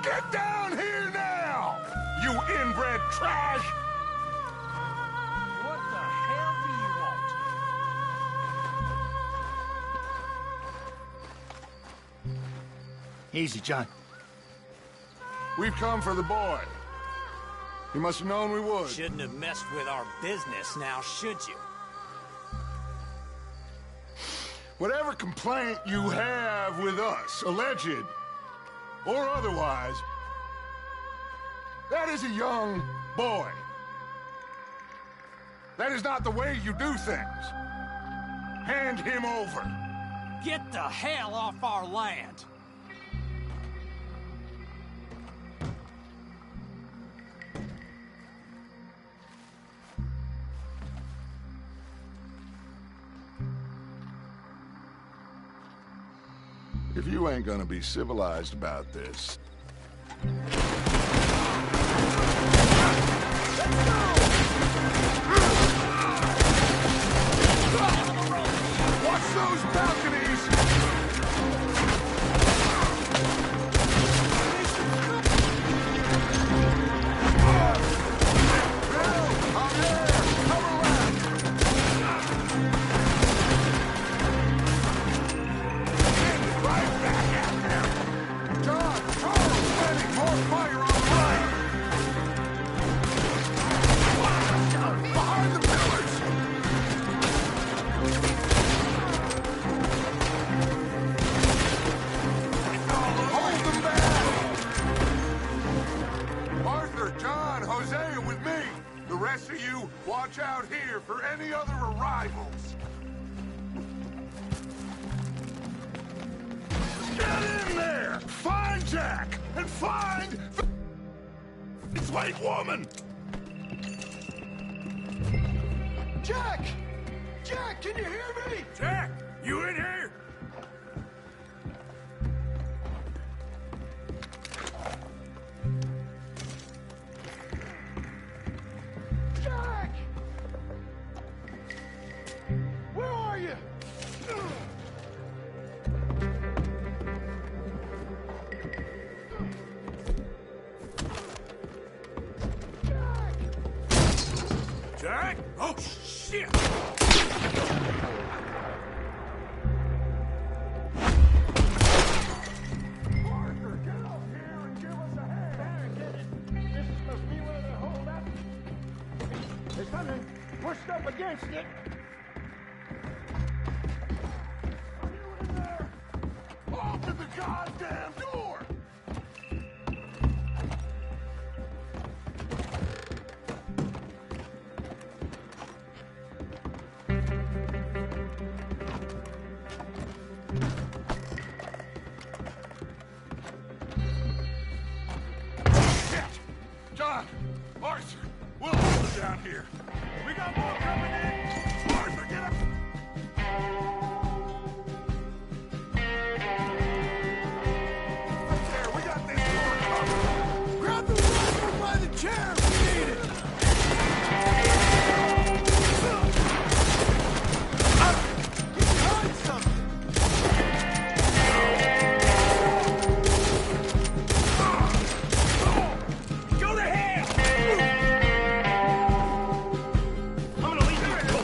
Get down here now, you inbred trash! What the hell do you want? Easy, John. We've come for the boy. You must have known we would. Shouldn't have messed with our business now, should you? Whatever complaint you have with us, alleged or otherwise, that is a young boy. That is not the way you do things. Hand him over. Get the hell off our land! If you ain't gonna be civilized about this... Watch those balconies! Watch out here for any other arrivals. Get in there! Find Jack! And find the white woman! Jack! Jack, can you hear me? Jack, you in here? Jack! Where are you? Jack! Jack? Oh, shit! Arthur, get up here and give us a hand! Barricaded. This must be where they hold up. There's something pushed up against it. Are you in there? Open the goddamn door! Shit! John! Arthur! We'll hold it down here. We got more coming in! Arthur, get up! Right there, we got this door covered! Grab the rifle by the chair if we need it! Get behind something! Go to hell! I'm gonna leave you alone.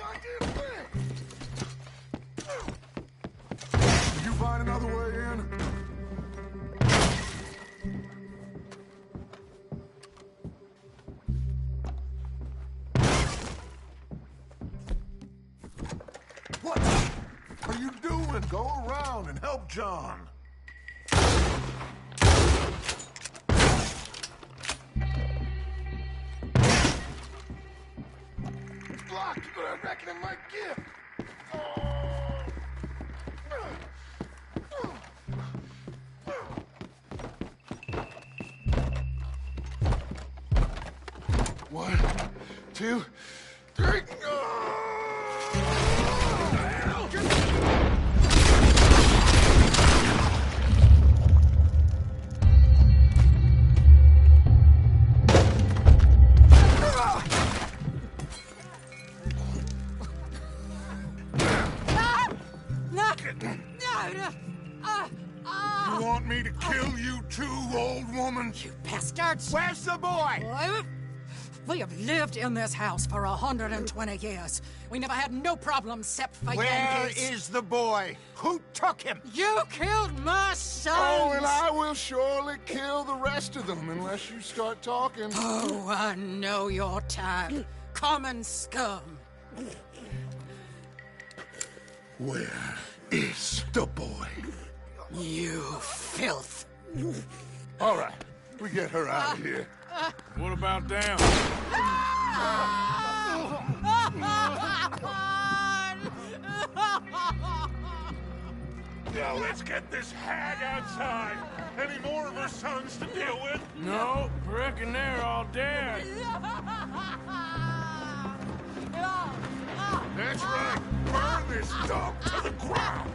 goddamn thing! You find another way in? What are you doing? Go around and help John. It's blocked, but I reckon it might give. One, two, three. You want me to kill you too, old woman? You bastards! Where's the boy? We have lived in this house for 120 years. We never had no problems except for Where Yankees. is the boy? Who took him? You killed my son! Oh, and I will surely kill the rest of them unless you start talking. Oh, I know your type. Common scum. Where is the boy? You filth. All right, we get her out of here. What about them? Now let's get this hag outside. Any more of her sons to deal with? No, reckon they're all dead. That's right. Burn this dog to the ground.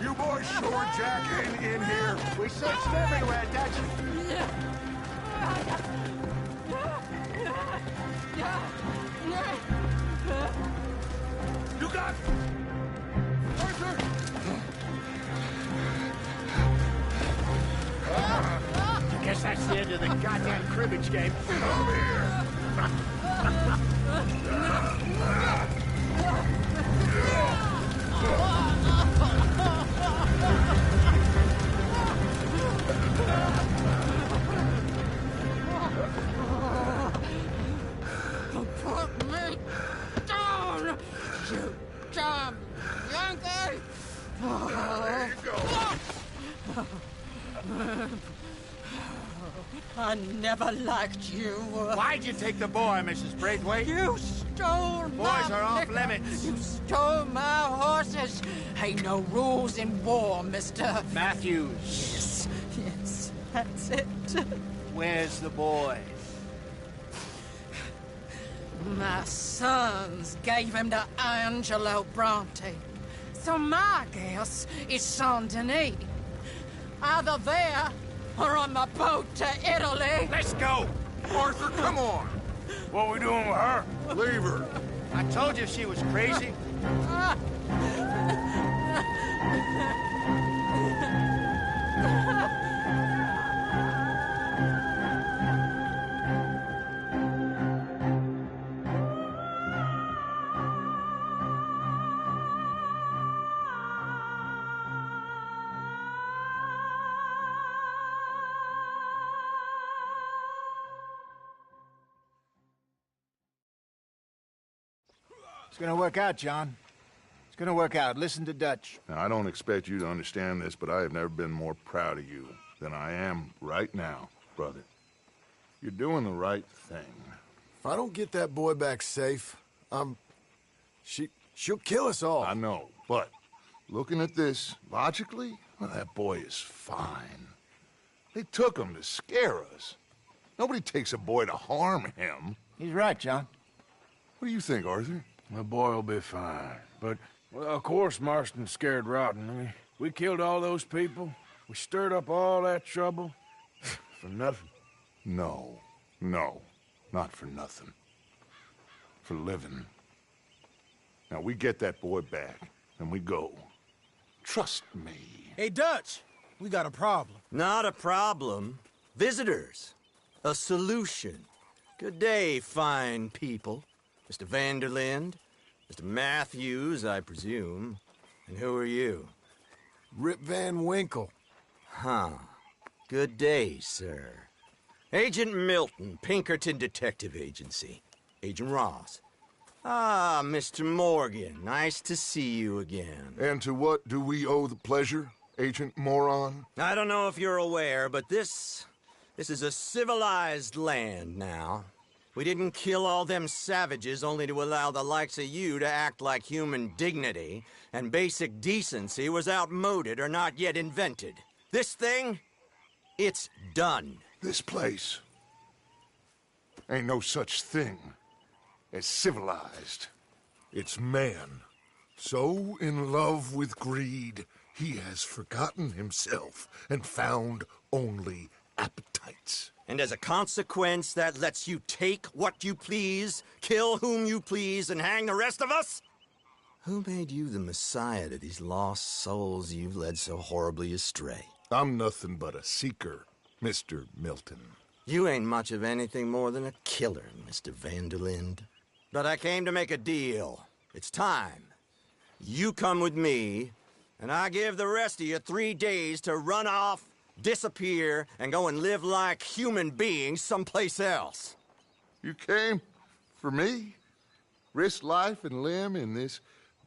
You boys sure Jack ain't in here. We searched everywhere, Dutch. You got Arthur. Guess that's the end of the goddamn cribbage game. Come here. Put me down, you damn Yankee! There you go. I never liked you. Why'd you take the boy, Mrs. Braithwaite? You stole my Boys are off liquor. limits. You stole my horses. Ain't no rules in war, mister. Matthews, Yes, yes, that's it. where's the boy? My sons gave him to Angelo Bronte. So my guess is Saint Denis. Either there or on the boat to Italy. Let's go! Arthur, come on. What we doing with her? Leave her. I told you she was crazy. It's gonna work out, John. It's gonna work out. Listen to Dutch. Now, I don't expect you to understand this, but I have never been more proud of you than I am right now, brother. You're doing the right thing. If I don't get that boy back safe, she'll kill us all. I know, but looking at this logically, well, that boy is fine. They took him to scare us. Nobody takes a boy to harm him. He's right, John. What do you think, Arthur? The boy will be fine. But, well, of course Marston's scared rotten. I mean, we killed all those people. We stirred up all that trouble. For nothing. No, not for nothing. For living. Now, we get that boy back, and we go. Trust me. Hey, Dutch, we got a problem. Not a problem. Visitors. A solution. Good day, fine people. Mr. Vanderlind, Mr. Matthews, I presume. And who are you? Rip Van Winkle. Huh. Good day, sir. Agent Milton, Pinkerton Detective Agency. Agent Ross. Ah, Mr. Morgan, nice to see you again. And to what do we owe the pleasure, Agent Moron? I don't know if you're aware, but this is a civilized land now. We didn't kill all them savages only to allow the likes of you to act like human dignity, and basic decency was outmoded or not yet invented. This thing, it's done. This place ain't no such thing as civilized. It's man, so in love with greed, he has forgotten himself and found only appetites. And as a consequence, that lets you take what you please, kill whom you please, and hang the rest of us? Who made you the messiah to these lost souls you've led so horribly astray? I'm nothing but a seeker, Mr. Milton. You ain't much of anything more than a killer, Mr. Vanderlind. But I came to make a deal. It's time. You come with me, and I give the rest of you 3 days to run off, disappear, and go and live like human beings someplace else. You came for me? Risk life and limb in this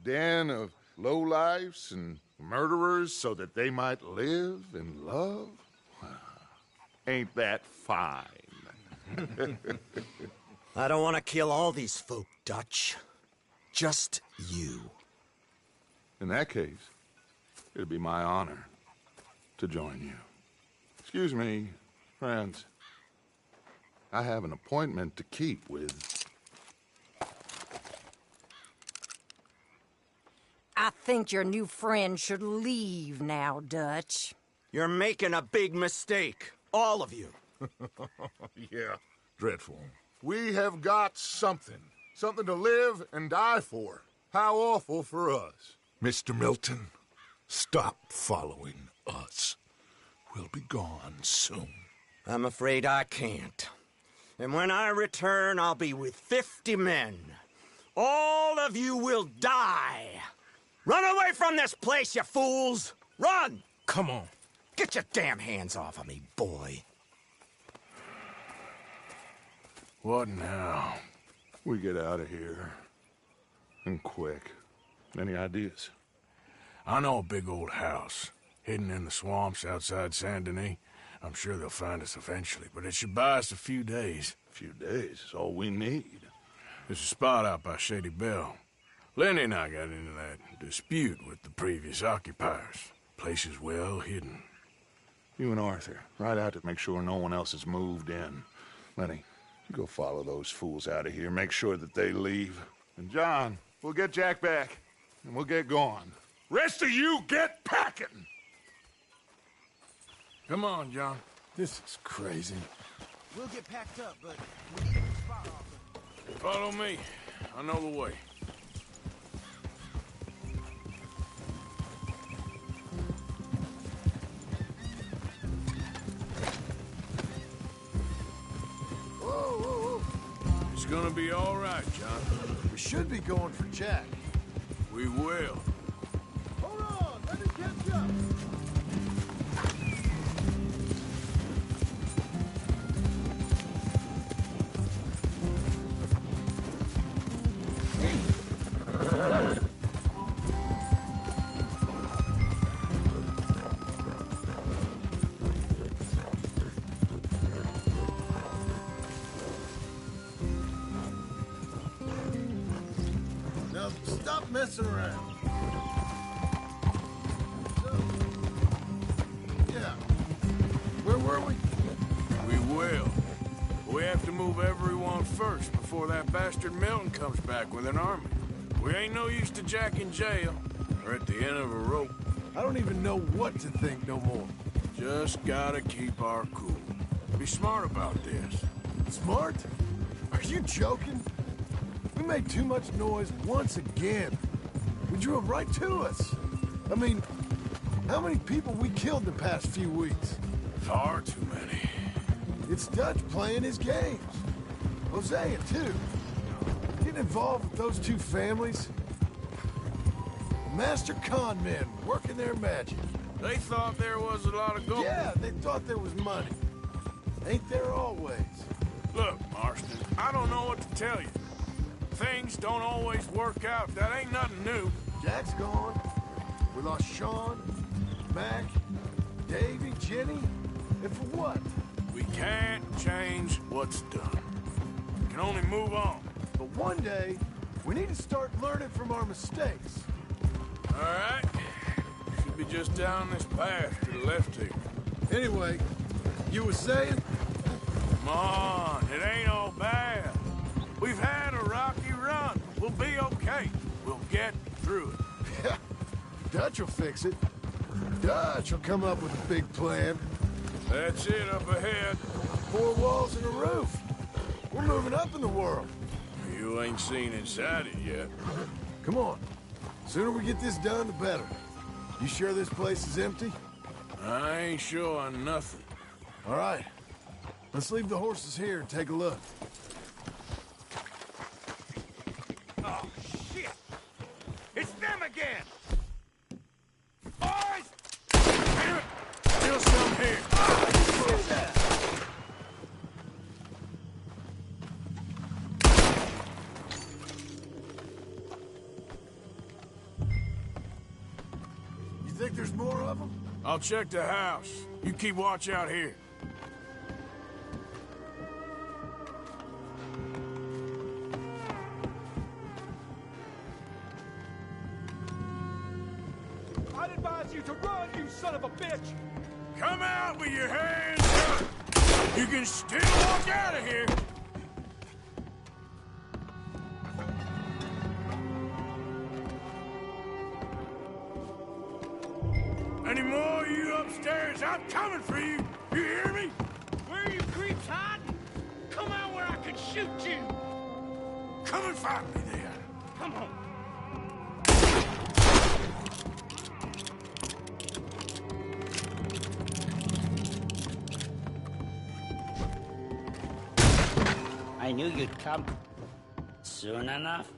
den of lowlifes and murderers so that they might live and love? Ain't that fine? I don't want to kill all these folk, Dutch. Just you. In that case, it'd be my honor to join you. Excuse me, friends. I have an appointment to keep with... I think your new friend should leave now, Dutch. You're making a big mistake. All of you. Yeah, dreadful. We have got something. Something to live and die for. How awful for us. Mr. Milton, stop following us. We'll be gone soon. I'm afraid I can't. And when I return, I'll be with 50 men. All of you will die. Run away from this place, you fools! Run! Come on. Get your damn hands off of me, boy. What now? We get out of here. And quick. Any ideas? I know a big old house, hidden in the swamps outside Saint Denis. I'm sure they'll find us eventually, but it should buy us a few days. A few days is all we need. There's a spot out by Shady Bell. Lenny and I got into that dispute with the previous occupiers. Place is well hidden. You and Arthur, ride out to make sure no one else has moved in. Lenny, you go follow those fools out of here. Make sure that they leave. And John, we'll get Jack back, and we'll get going. Rest of you, get packing! Come on, John. This is crazy. We'll get packed up, but we need a spot off. Follow me. I know the way. It's gonna be all right, John. We should be going for Jack. We will. Hold on, let me catch up. Now, stop messing around. So, yeah. Where were we? We will. We have to move everyone first before that bastard Milton comes back with an army. We ain't no use to Jack in jail or at the end of a rope. I don't even know what to think no more. Just gotta keep our cool. Be smart about this. Smart? Are you joking? We made too much noise once again. We drew them right to us. I mean, how many people we killed the past few weeks? Far too many. It's Dutch playing his games. Hosea, too. getting involved with those two families? Master con men working their magic. They thought there was a lot of gold. Yeah, they thought there was money. Ain't there always? Look, Marston, I don't know what to tell you. Things don't always work out. That ain't nothing new. Jack's gone. We lost Sean, Mac, Davy, Jenny. And for what? We can't change what's done. We can only move on. But one day, we need to start learning from our mistakes. All right. Should be just down this path to the left here. Anyway, you were saying? Come on, it ain't all bad. We've had a rocky run. We'll be okay. We'll get through it. Yeah, Dutch will fix it. Dutch will come up with a big plan. That's it up ahead. 4 walls and a roof. We're moving up in the world. You ain't seen inside it yet. Come on. Sooner we get this done, the better. You sure this place is empty? I ain't sure on nothing. All right. Let's leave the horses here and take a look. Oh, shit! It's them again! Boys! Damn it! Still some here. You think there's more of them? I'll check the house. You keep watch out here. I'd advise you to run, you son of a bitch! Come out with your hands up. You can still walk out of here. Any more of you upstairs? I'm coming for you. You hear me? Where are you creeps hiding? Come out where I can shoot you! Come and find me then. Come on! I knew you'd come. Soon enough.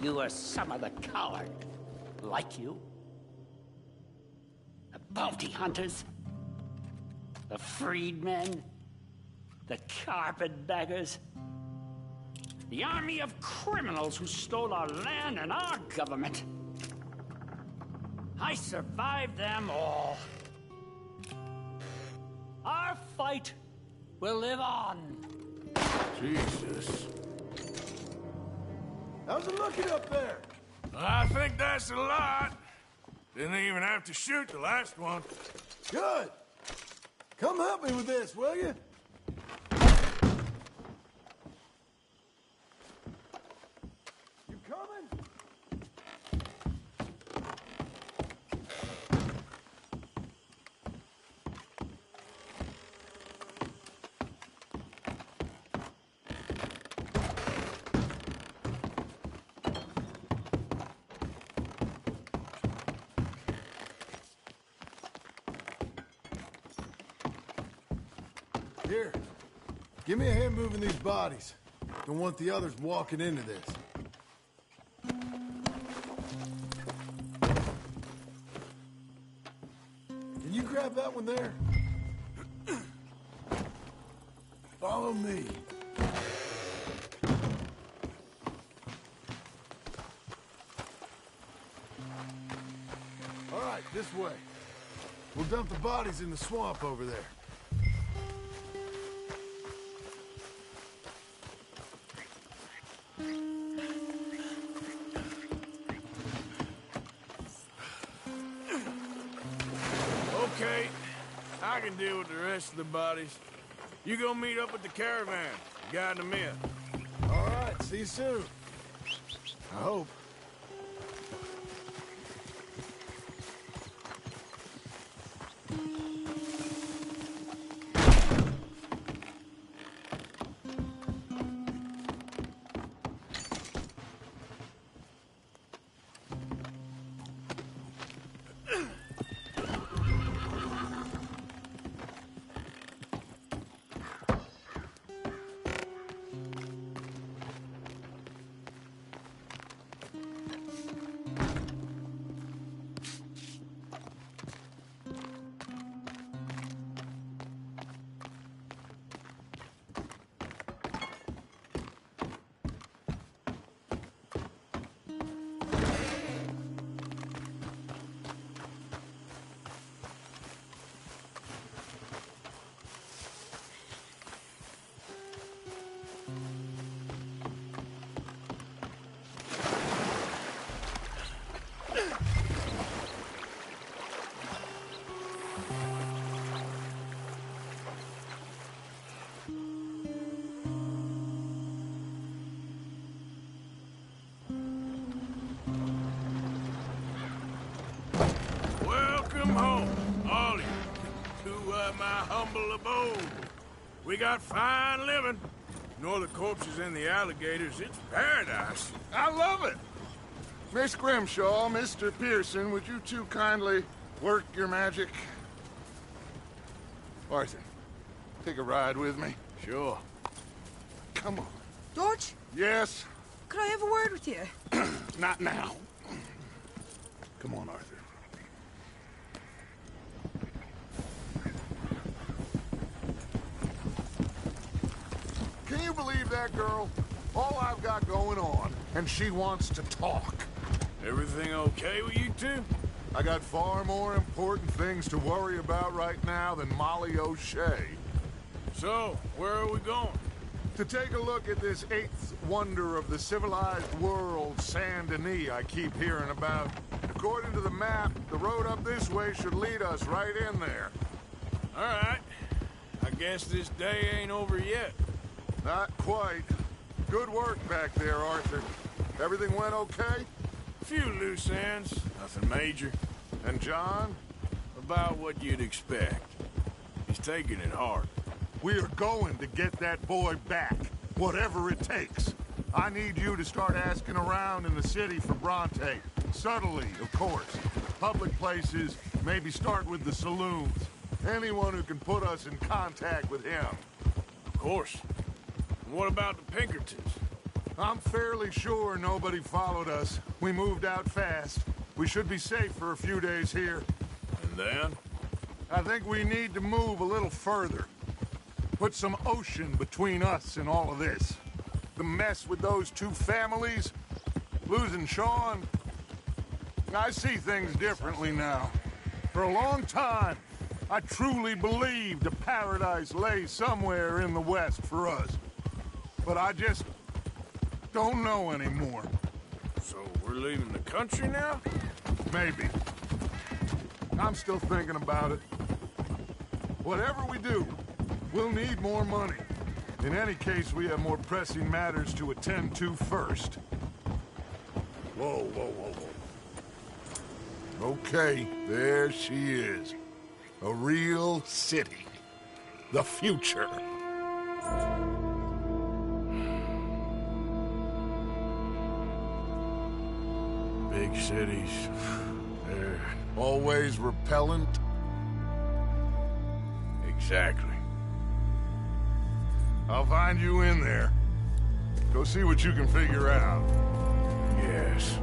You were some of the coward. Like you. The bounty hunters. The freedmen. The carpetbaggers. The army of criminals who stole our land and our government. I survived them all. Our fight will live on. Jesus. How's it looking up there? I think that's a lot. Didn't even have to shoot the last one. Good. Come help me with this, will you? You coming? Here, give me a hand moving these bodies. Don't want the others walking into this. Can you grab that one there? Follow me. All right, this way. We'll dump the bodies in the swamp over there. Okay, I can deal with the rest of the bodies. You go meet up with the caravan. Guide them in. All right, see you soon. I hope. humble abode. We got fine living. Ignore the corpses and the alligators, it's paradise. I love it. Miss Grimshaw, Mr. Pearson, would you two kindly work your magic? Arthur, take a ride with me. Sure. Come on. Dodge, Yes? could I have a word with you? Not now. Come on, Arthur. Can you believe that girl? All I've got going on, and she wants to talk. Everything okay with you two? I got far more important things to worry about right now than Molly O'Shea. So, where are we going? To take a look at this eighth wonder of the civilized world, Saint Denis, I keep hearing about. According to the map, the road up this way should lead us right in there. All right. I guess this day ain't over yet. Not quite. Good work back there, Arthur. Everything went okay? Few loose ends, nothing major. And John? About what you'd expect. He's taking it hard. We are going to get that boy back, whatever it takes. I need you to start asking around in the city for Bronte. Subtly, of course. Public places, maybe start with the saloons. Anyone who can put us in contact with him. Of course. And what about the Pinkertons? I'm fairly sure nobody followed us. We moved out fast. We should be safe for a few days here. And then? I think we need to move a little further. Put some ocean between us and all of this. The mess with those two families, losing Sean. I see things differently now. For a long time, I truly believed a paradise lay somewhere in the West for us. But I just don't know anymore. So we're leaving the country now? Maybe. I'm still thinking about it. Whatever we do, we'll need more money. In any case, we have more pressing matters to attend to first. Whoa, whoa, whoa, whoa. Okay, there she is. A real city. The future. Big cities. They're... Always repellent? Exactly. I'll find you in there. Go see what you can figure out. Yes.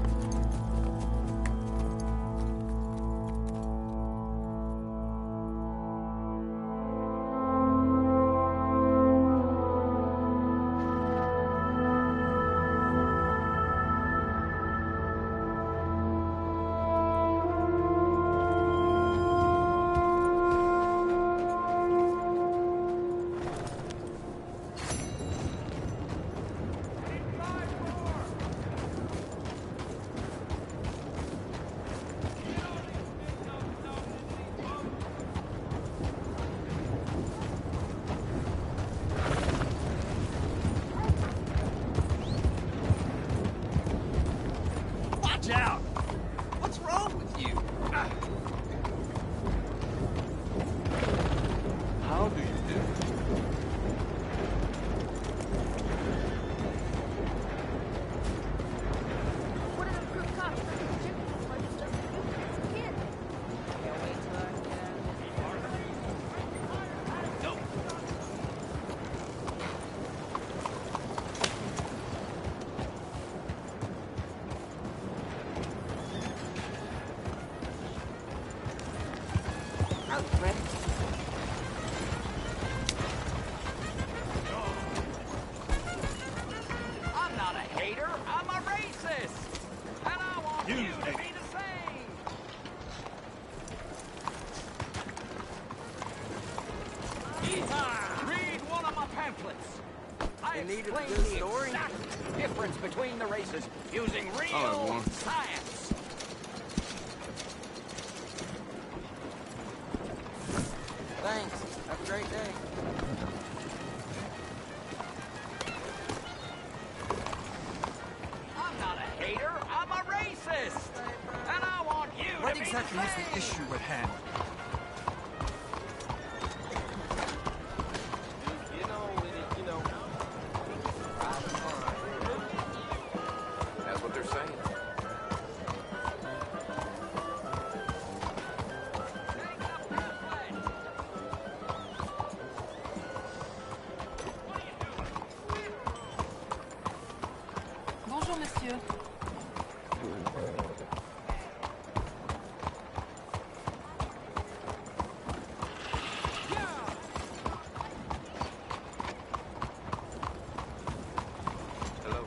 Out! What's wrong with you? How do you do? What are the group cops for the chickens? Like it's just a kid. Can't wait till I Nope. I'm not a hater, I'm a racist! And I want you to be the same! Yeehaw! Read one of my pamphlets! I explain the exact difference between the races using real science! Thanks. Have a great day. I'm not a hater, I'm a racist! And I want you What to be exactly the is same! the issue at hand? Bonjour, monsieur. Hello.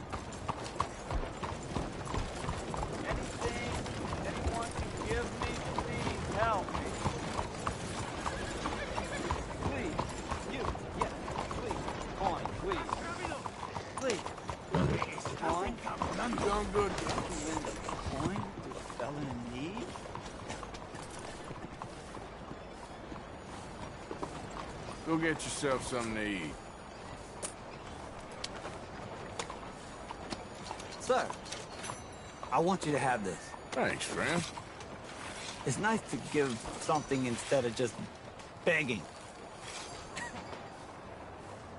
Anything anyone can give me, please help me. Please. You. Yes. Please. Coin, please. Please. Coin. You done good. Coin to a felon in need? Go get yourself something to eat. Sir, I want you to have this. Thanks, friend. It's nice to give something instead of just begging.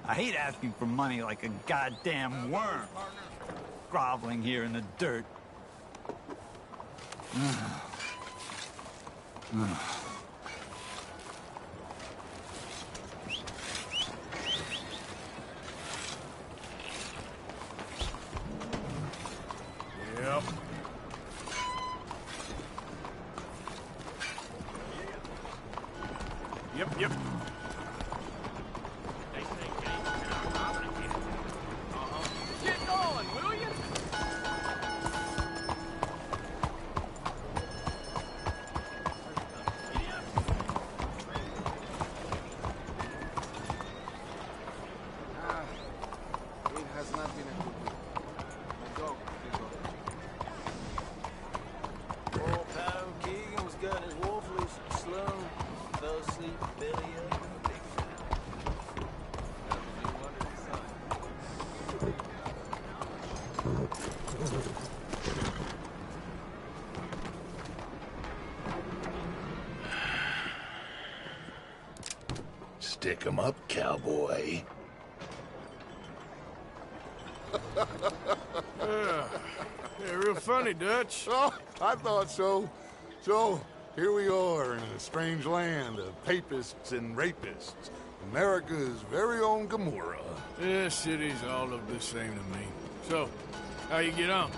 I hate asking for money like a goddamn worm. Groveling here in the dirt. Yep. Yep. Get going, will you? It has not been a good week. My dog is Old pal Keegan was getting his wolf loose in the saloon. Fell asleep, belly up, in a big Stick 'em up, cowboy. Yeah, real funny, Dutch. Oh, I thought so. So, here we are in a strange land of papists and rapists. America's very own Gomorrah. This city's all look the same to me. So, how you get on?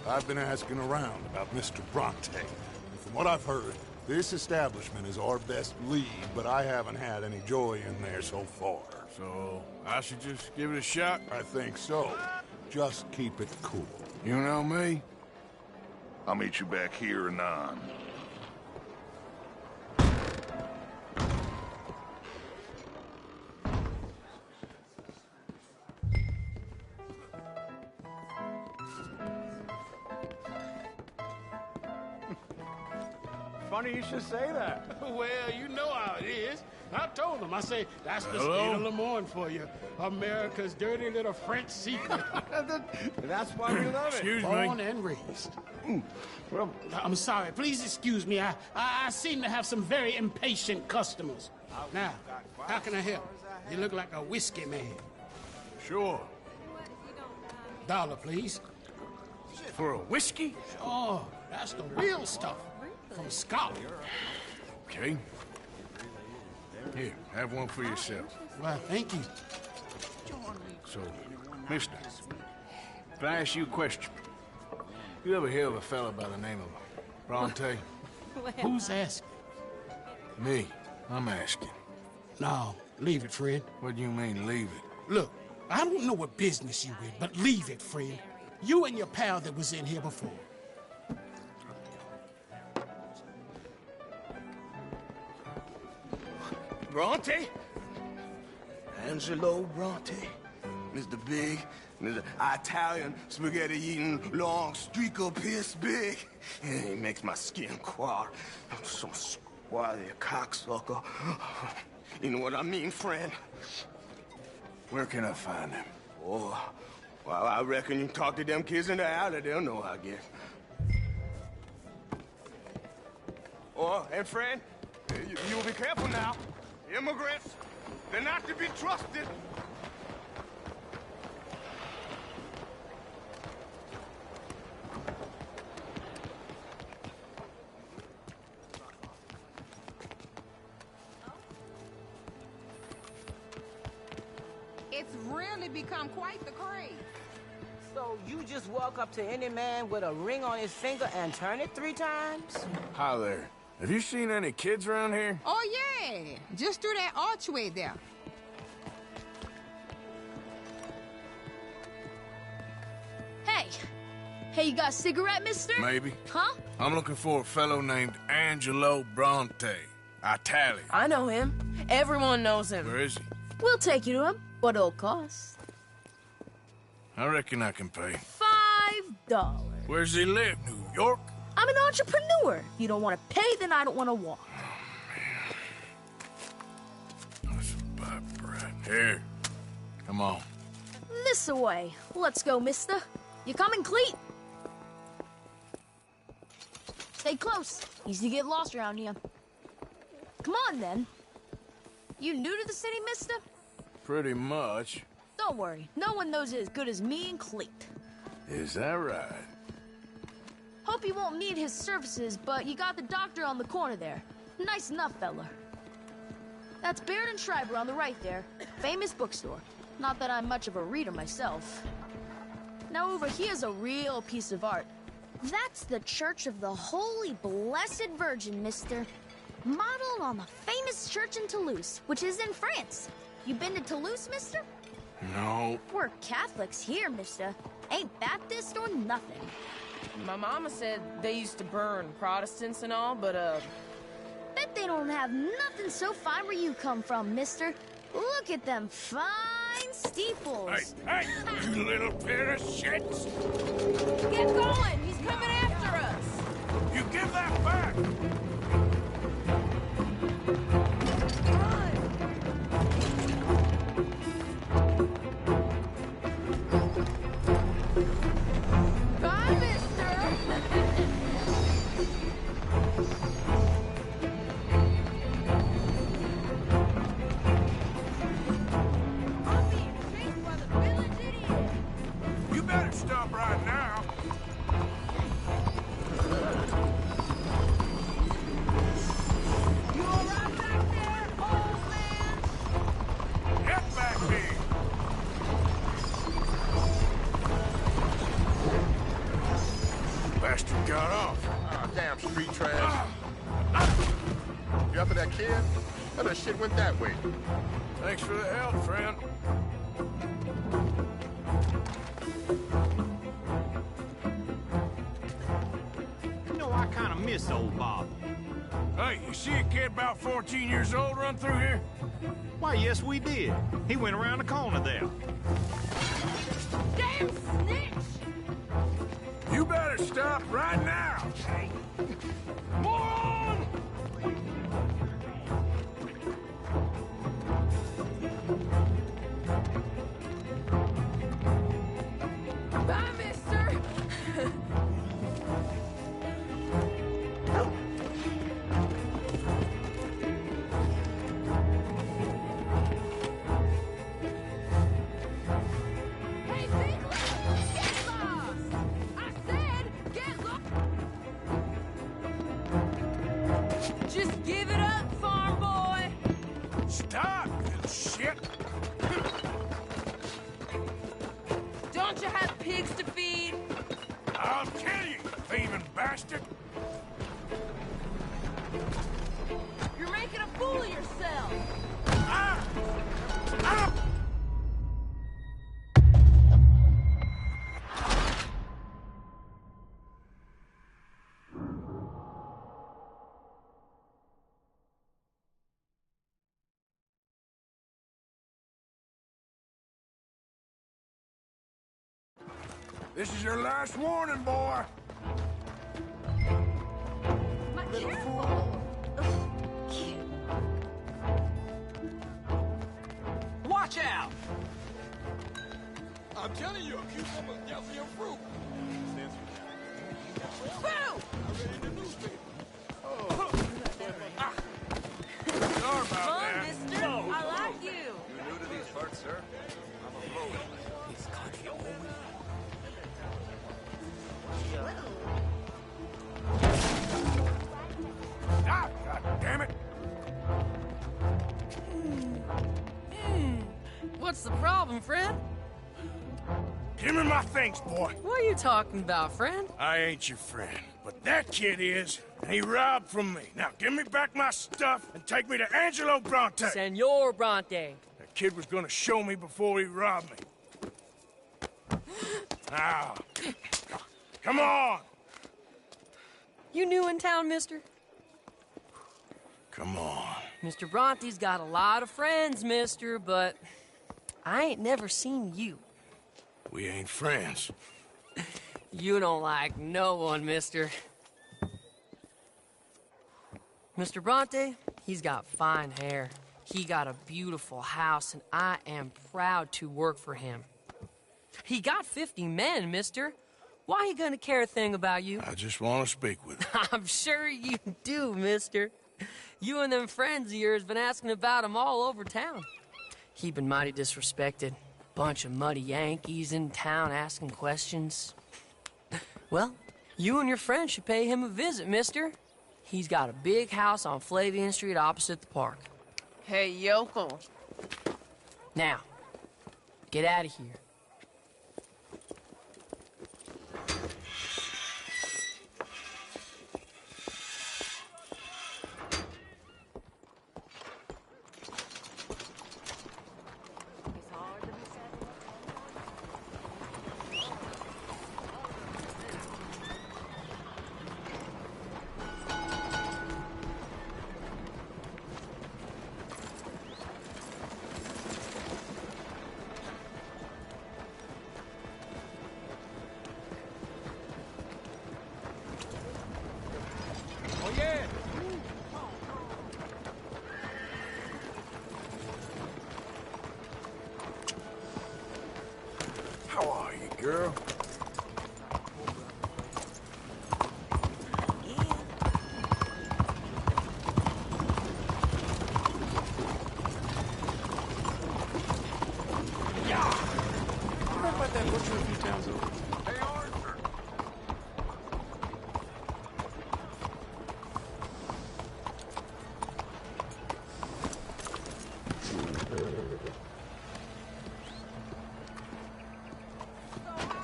I've been asking around about Mr. Bronte. And from what I've heard, this establishment is our best lead, but I haven't had any joy in there so far. So, I should just give it a shot? I think so. Just keep it cool. You know me? I'll meet you back here anon. Funny you should say that. Well, you know how it is. I told him. I say, that's the Hello? state of Lemoyne for you. America's dirty little French secret. That's why we love it. Excuse Born me. and raised. Well, I'm sorry. Please excuse me. I seem to have some very impatient customers. Now, how can I help? You look like a whiskey man. Sure. $1, please. For a whiskey? Oh, that's the real stuff. From Scotland. Okay. Here, have one for yourself. Well, thank you. So, mister, if I ask you a question, you ever hear of a fella by the name of Bronte? Who's asking? Me. I'm asking. No, leave it, friend. What do you mean, leave it? Look, I don't know what business you in, but leave it, friend. You and your pal that was in here before. Bronte? Angelo Bronte. Mr. Big, Mr. Italian spaghetti-eating, long streaker piss big. He makes my skin crawl. Some squally cocksucker. You know what I mean, friend? Where can I find him? Oh, well, I reckon you talk to them kids in the alley, they'll know, I guess. Oh, and friend, you'll be careful now. Immigrants, they're not to be trusted. It's really become quite the craze. So you just walk up to any man with a ring on his finger and turn it 3 times? Hi there. Have you seen any kids around here? Oh, yeah. Just through that archway there. Hey. Hey, you got a cigarette, mister? Maybe. Huh? I'm looking for a fellow named Angelo Bronte. Italian. I know him. Everyone knows him. Where is he? We'll take you to him. What it'll cost? I reckon I can pay. $5. Where's he live? New York? I'm an entrepreneur. You don't want to pay, then I don't want to walk. That's about right. Here. Come on. This way. Let's go, mister. You coming, Cleet? Stay close. Easy to get lost around here. Come on, then. You new to the city, mister? Pretty much. Don't worry. No one knows it as good as me and Cleet. Is that right? Hope you won't need his services, but you got the doctor on the corner there. Nice enough, fella. That's Baird and Schreiber on the right there. Famous bookstore. Not that I'm much of a reader myself. Now over here's a real piece of art. That's the Church of the Holy Blessed Virgin, mister. Modeled on the famous church in Toulouse, which is in France. You been to Toulouse, mister? No. We're Catholics here, mister. Ain't Baptist or nothing. My mama said they used to burn Protestants and all, but, Bet they don't have nothing so fine where you come from, mister. Look at them fine steeples. Hey, you little pair of shits! Get going! He's coming after us! You give that back! Bye, mister! I'm being chased by the village idiot! You better stop right now. You alright back there, old man? Get back here! Bastard got off. Ah, damn street trash. You after that kid? That shit went that way. Thanks for the help, friend. You know, I kind of miss old Bob. Hey, you see a kid about 14 years old run through here? Why, yes, we did. He went around the corner there. Damn snitch! You better stop right now! Moron! Bye, mister! Hey, big lost! Get lost! I said, get lost! Just give it up, farm boy! Stop, you shit! Don't you have pigs to feed? I'll kill you, thieving bastard! You're making a fool of yourself! Ah! Ah! This is your last warning, boy. Little fool! Watch out! I'm telling you, a cucumber's definitely a fruit. Boo! I read in the newspaper. Sorry about Come on, that. mister! I like you! You new to these parts, sir? I'm a local. He's country always. Ah, God damn it! What's the problem, friend? Give me my things, boy. What are you talking about, friend? I ain't your friend, but that kid is, and he robbed from me. Now, give me back my stuff and take me to Angelo Bronte. Senor Bronte. That kid was gonna show me before he robbed me. Now, come on. You new in town, mister? Come on. Mr. Bronte's got a lot of friends, mister, but I ain't never seen you. We ain't friends. You don't like no one, mister. Mr. Bronte, he's got fine hair. He got a beautiful house, and I am proud to work for him. He got 50 men, mister. Why he gonna care a thing about you? I just want to speak with him. I'm sure you do, mister. You and them friends of yours been asking about him all over town. He been mighty disrespected. Bunch of muddy Yankees in town asking questions. Well, you and your friend should pay him a visit, mister. He's got a big house on Flavian Street opposite the park. Hey, yokel. Now, get out of here. How are you, girl? Heard about that butcher a few times over. Hey, Arthur.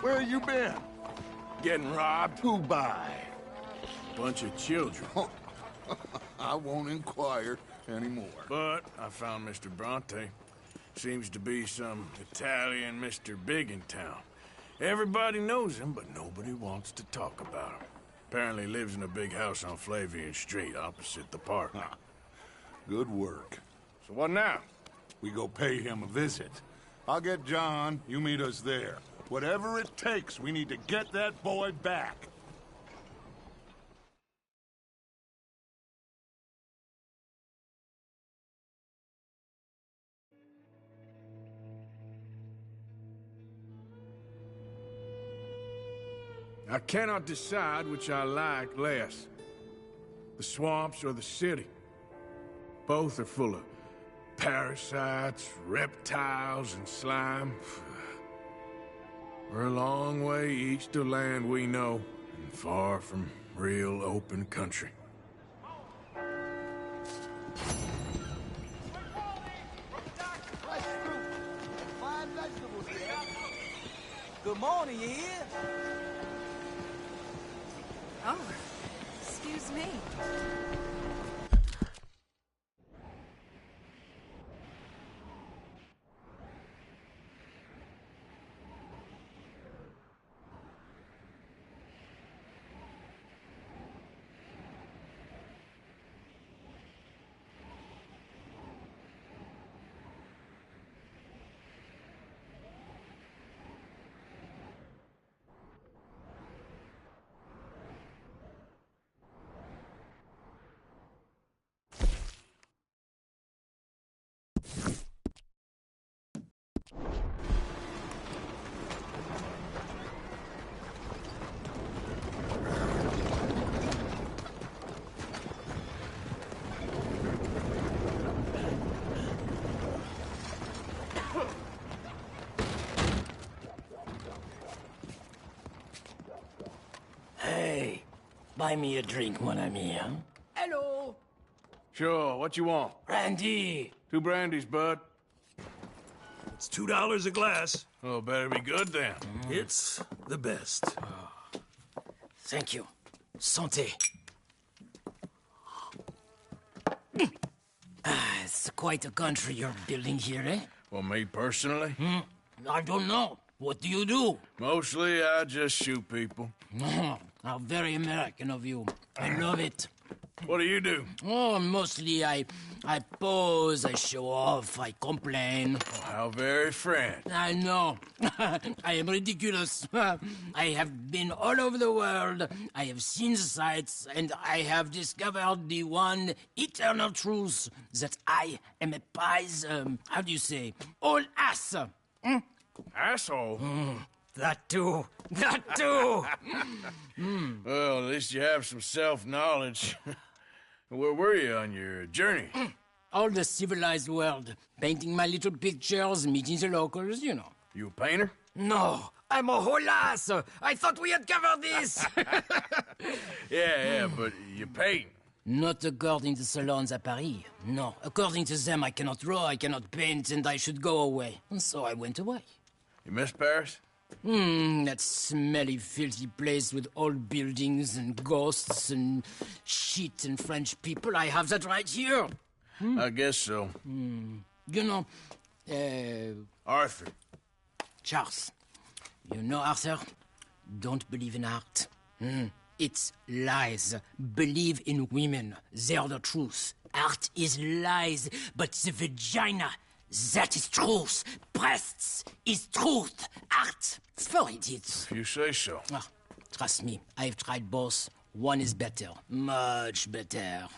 Where you been? Getting robbed? Who by? Bunch of children. I won't inquire anymore. But I found Mr. Bronte. Seems to be some Italian Mr. Big in town. Everybody knows him, but nobody wants to talk about him. Apparently lives in a big house on Flavian Street, opposite the park. Good work. So what now? We go pay him a visit. I'll get John, you meet us there. Whatever it takes, we need to get that boy back. I cannot decide which I like less. The swamps or the city. Both are full of parasites, reptiles, and slime. We're a long way east of land we know, and far from real open country. Good morning, you hear? Oh, excuse me. Hey, buy me a drink, mon ami, huh? Hello. Sure, what you want? Brandy. 2 brandies, bud. It's $2 a glass. Oh, better be good then. It's the best. Thank you. Santé. It's quite a country you're building here, eh? Well, me personally? I don't know. What do you do? Mostly, I just shoot people. How very American of you. I love it. What do you do? Oh, mostly I pose, I show off, I complain. Oh, how very French. I know. I am ridiculous. I have been all over the world. I have seen the sights, and I have discovered the one eternal truth that I am a pies, how do you say, old ass. Asshole? That too. That too. Well, at least you have some self-knowledge. Where were you on your journey? All the civilized world. Painting my little pictures, meeting the locals, you know. You a painter? No, I'm a whole ass. I thought we had covered this. Yeah, but you paint. Not according to salons at Paris. No, according to them, I cannot draw, I cannot paint, and I should go away. And so I went away. You miss Paris? That smelly, filthy place with old buildings and ghosts and shit and French people. I have that right here. I guess so. You know, Arthur. Charles. You know, Arthur? Don't believe in art. It's lies. Believe in women. They're the truth. Art is lies, but the vagina, that is truth. Breasts is truth. Art, it's for idiots. If you say so. Trust me, I've tried both. One is better. Much better.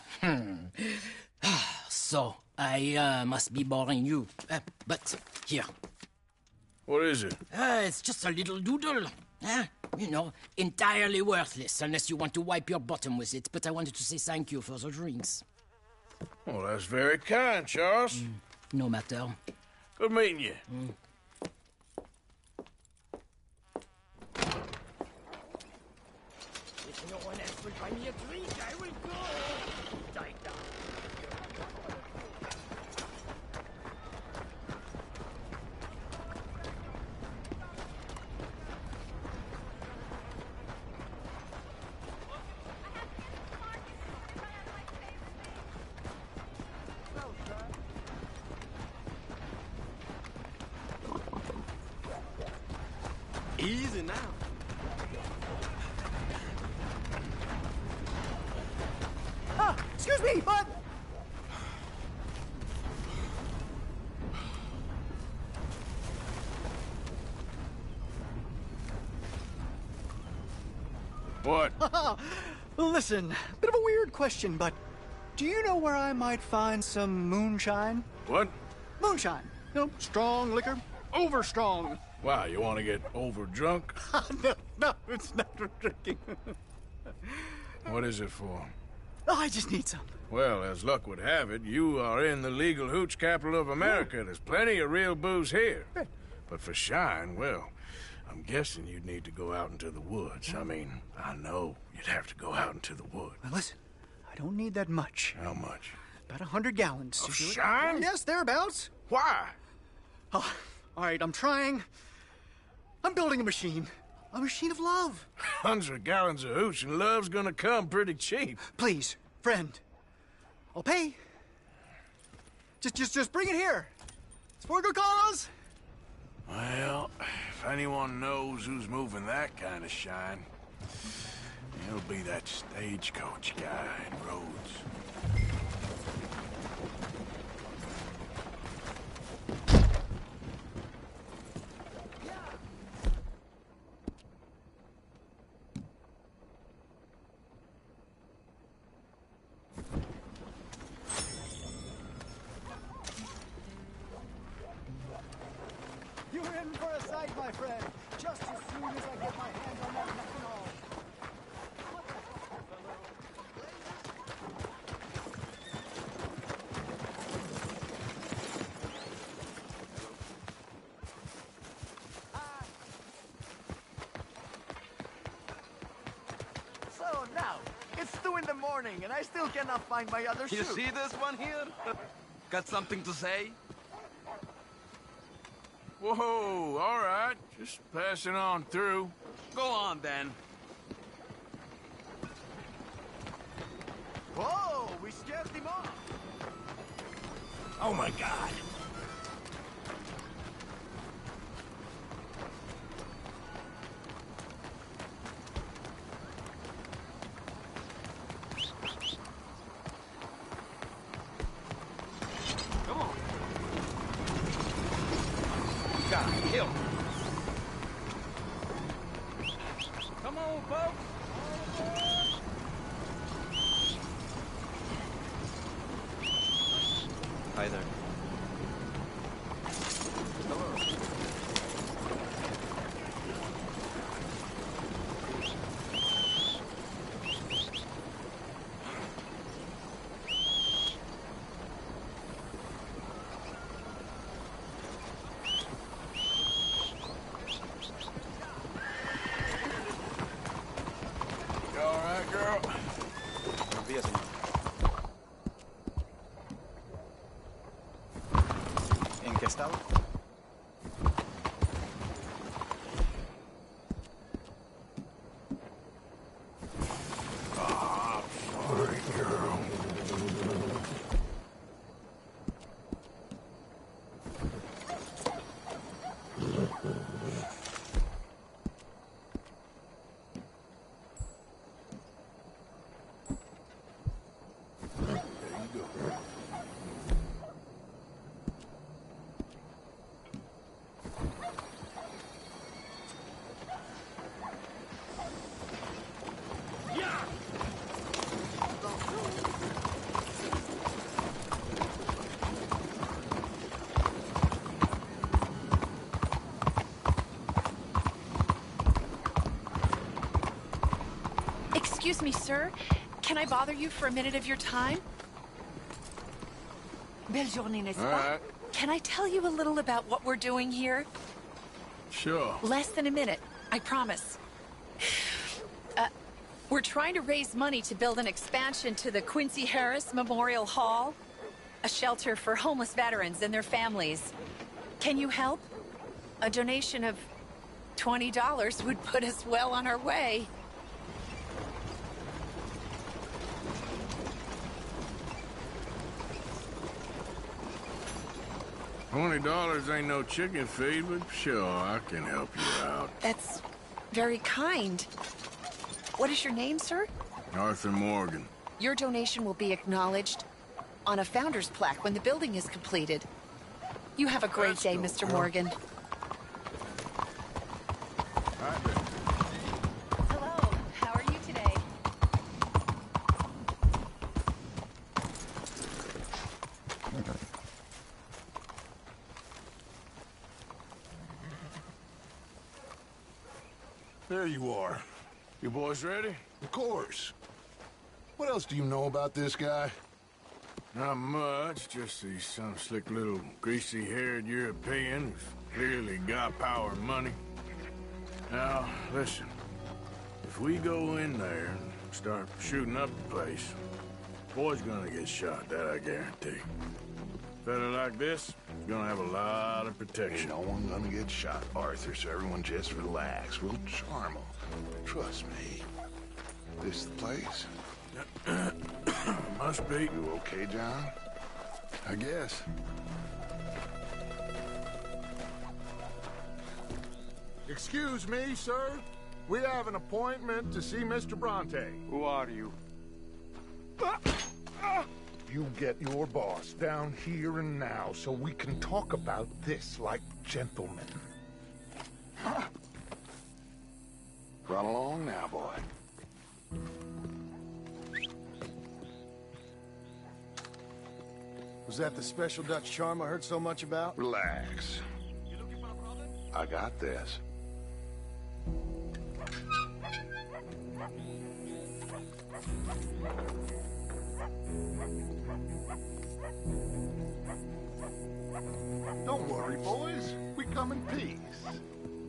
So, I must be boring you. But, here. What is it? It's just a little doodle. You know, entirely worthless, unless you want to wipe your bottom with it. But I wanted to say thank you for the drinks. Well, that's very kind, Charles. No matter. Good meeting you. If no one else will buy me a drink, I will go. Die down. Easy now. Excuse me, bud! What? Listen, bit of a weird question, but do you know where I might find some moonshine? What? Moonshine. You know, strong liquor. Over strong. Wow, you want to get over drunk? No, it's not for drinking. What is it for? Oh, I just need some. Well, as luck would have it, you are in the legal hooch capital of America. There's plenty of real booze here. But for shine, well, I'm guessing you'd need to go out into the woods. I mean, I know you'd have to go out into the woods. Now listen, I don't need that much. How much? About 100 gallons. Of to do it. shine? Yes, thereabouts. Why? Oh, all right, I'm trying. I'm building a machine. A machine of love. 100 gallons of hooch and love's gonna come pretty cheap. Please, friend. I'll pay. Just bring it here. It's for a good cause. Well, if anyone knows who's moving that kind of shine, it'll be that stagecoach guy in Rhodes. You're in for a sight, my friend. Just as soon as I get my hands on that methanol. So now, it's 2 in the morning and I still cannot find my other shoe. You see this one here? Got something to say? Whoa, all right. Just passing on through. Go on, then. Whoa, we scared him off. Oh, my God. Come on. God, kill. Come on, folks. Hi there. You all right, girl? Buenos días, señor. ¿En qué estado? Sorry, girl. Excuse me, sir. Can I bother you for a minute of your time? Belle journée, n'est-ce All pas? right. Can I tell you a little about what we're doing here? Sure. Less than a minute, I promise. We're trying to raise money to build an expansion to the Quincy Harris Memorial Hall, a shelter for homeless veterans and their families. Can you help? A donation of $20 would put us well on our way. $20 ain't no chicken feed, but sure, I can help you out. That's very kind. What is your name, sir? Arthur Morgan. Your donation will be acknowledged on a founder's plaque when the building is completed. You have a great day, Mr. Morgan. Hello, how are you today? There you are. You boys ready? Of course. What else do you know about this guy? Not much, just he's some slick little greasy-haired European who's clearly got power and money. Now, listen. If we go in there and start shooting up the place, boy's gonna get shot, that I guarantee. Fella like this is gonna have a lot of protection. Ain't no one gonna get shot, Arthur, so everyone just relax. We'll charm them. Trust me. This the place? Must be. You okay, John? I guess. Excuse me, sir. We have an appointment to see Mr. Bronte. Who are you? You get your boss down here and now so we can talk about this like gentlemen. Run along now, boy. Was that the special Dutch charm I heard so much about? Relax. I got this. Don't worry, boys. We come in peace.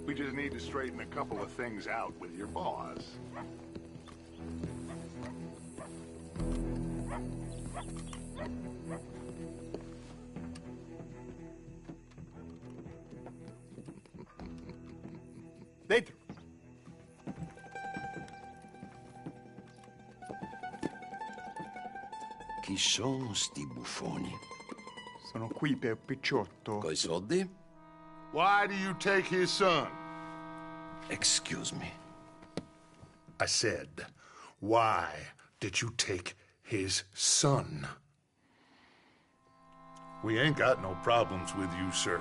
We just need to straighten a couple of things out with your boss. Dentro. Chi sono sti buffoni? Sono qui per Picciotto. Coi soldi? Why do you take his son? Excuse me. I said, why did you take his son? We ain't got no problems with you, sir.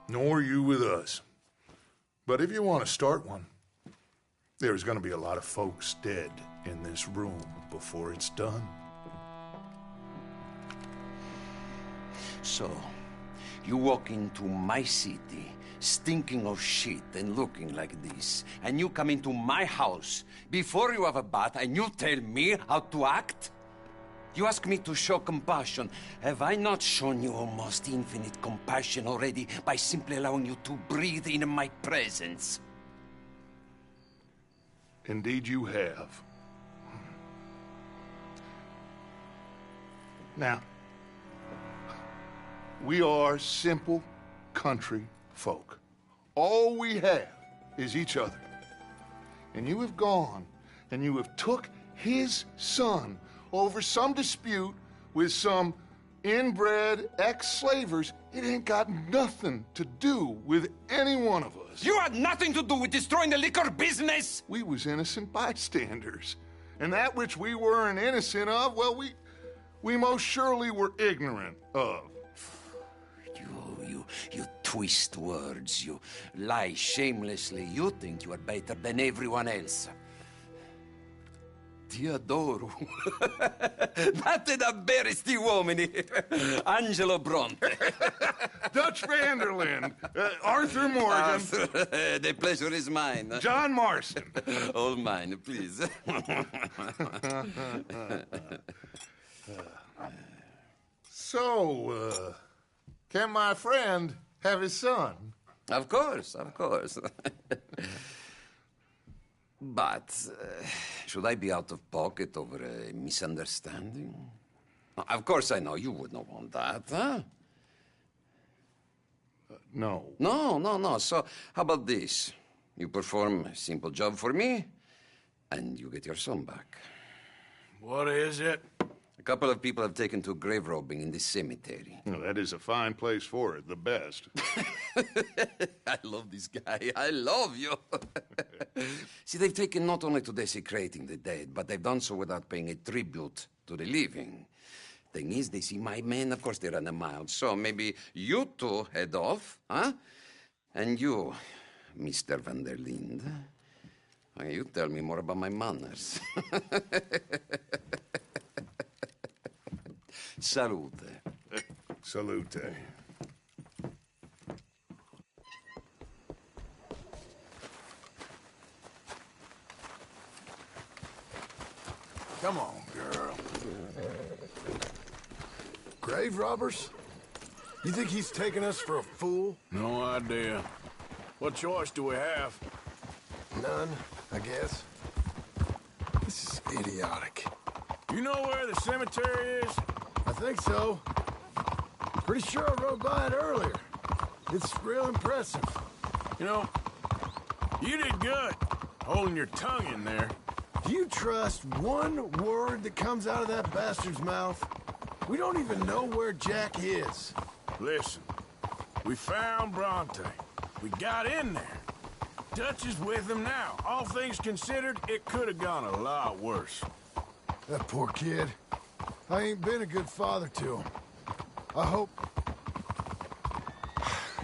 Nor you with us. But if you want to start one, there's gonna be a lot of folks dead in this room before it's done. So, you walk into my city, stinking of shit and looking like this, and you come into my house before you have a bath and you tell me how to act? You ask me to show compassion. Have I not shown you almost infinite compassion already by simply allowing you to breathe in my presence? Indeed you have. Now, we are simple country folk. All we have is each other. And you have gone and you have took his son over some dispute with some inbred ex-slavers. It ain't got nothing to do with any one of us. You had nothing to do with destroying the liquor business! We was innocent bystanders. And that which we weren't innocent of, well, we most surely were ignorant of. You twist words, you lie shamelessly. You think you are better than everyone else. Ti adoro. Vattene a bere sti uomini. Angelo Bronte. Dutch Vanderlyn. Arthur Morgan. The pleasure is mine. John Marston. All mine, please. So, can my friend have his son? Of course, of course. But, should I be out of pocket over a misunderstanding? Of course I know you would not want that, huh? No. No. So, how about this? You perform a simple job for me, and you get your son back. What is it? A couple of people have taken to grave robbing in this cemetery. Well, that is a fine place for it, the best. I love this guy. I love you. See, they've taken not only to desecrating the dead, but they've done so without paying a tribute to the living. Thing is, they see my men, of course they run a mile. So maybe you two head off, huh? And you, Mr. Van der Linde, you tell me more about my manners. Salute. Salute. Come on, girl. Grave robbers? You think he's taking us for a fool? No idea. What choice do we have? None, I guess. This is idiotic. You know where the cemetery is? I think so. Pretty sure I rode by it earlier. It's real impressive. You know, you did good holding your tongue in there. Do you trust one word that comes out of that bastard's mouth? We don't even know where Jack is. Listen, we found Bronte. We got in there. Dutch is with him now. All things considered, it could have gone a lot worse. That poor kid. I ain't been a good father to him. I hope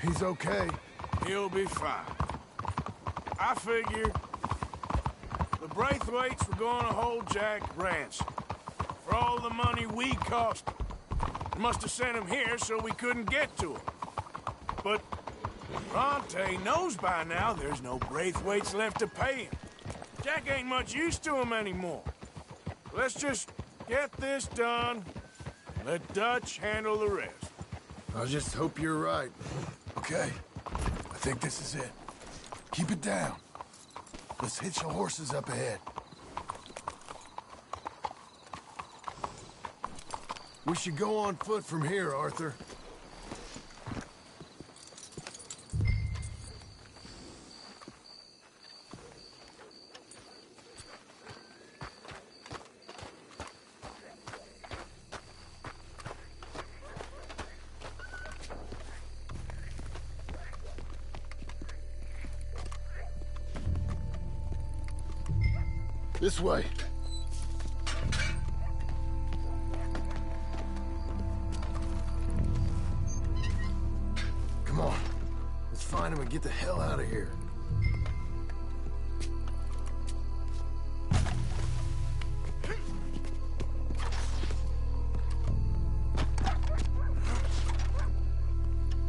he's okay. He'll be fine. I figure the Braithwaites were going to hold Jack ransom for all the money we cost him. They must have sent him here so we couldn't get to him. But Bronte knows by now there's no Braithwaites left to pay him. Jack ain't much use to him anymore. Let's just get this done and let Dutch handle the rest. I just hope you're right. Okay, I think this is it. Keep it down. Let's hitch the horses up ahead. We should go on foot from here, Arthur. This way. Come on. Let's find him and get the hell out of here.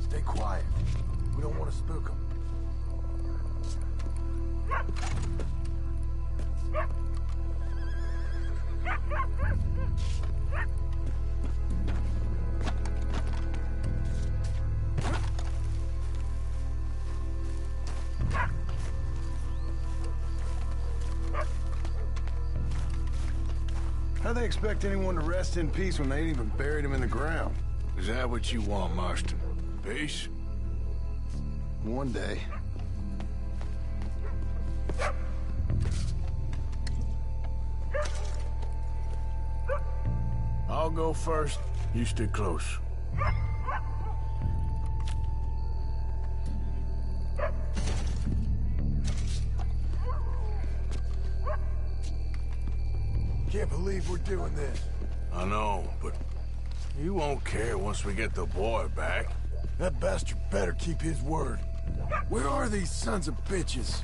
Stay quiet. We don't want to spook him. How do they expect anyone to rest in peace when they ain't even buried him in the ground? Is that what you want, Marston? Peace? One day. I'll go first. You stay close. Can't believe we're doing this. I know, but you won't care once we get the boy back. That bastard better keep his word. Where are these sons of bitches?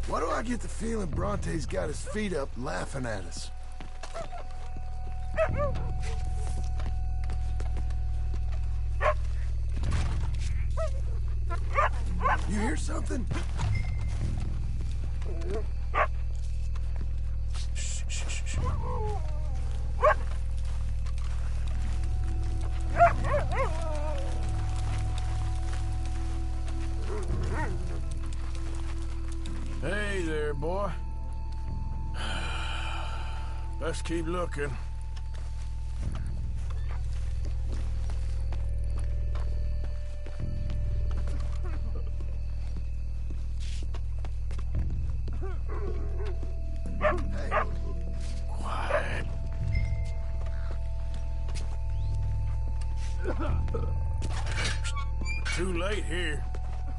Why do I get the feeling Bronte's got his feet up laughing at us? You hear something? Shh, shh, shh, shh. Hey there, boy. Let's keep looking. Quiet. Too late here.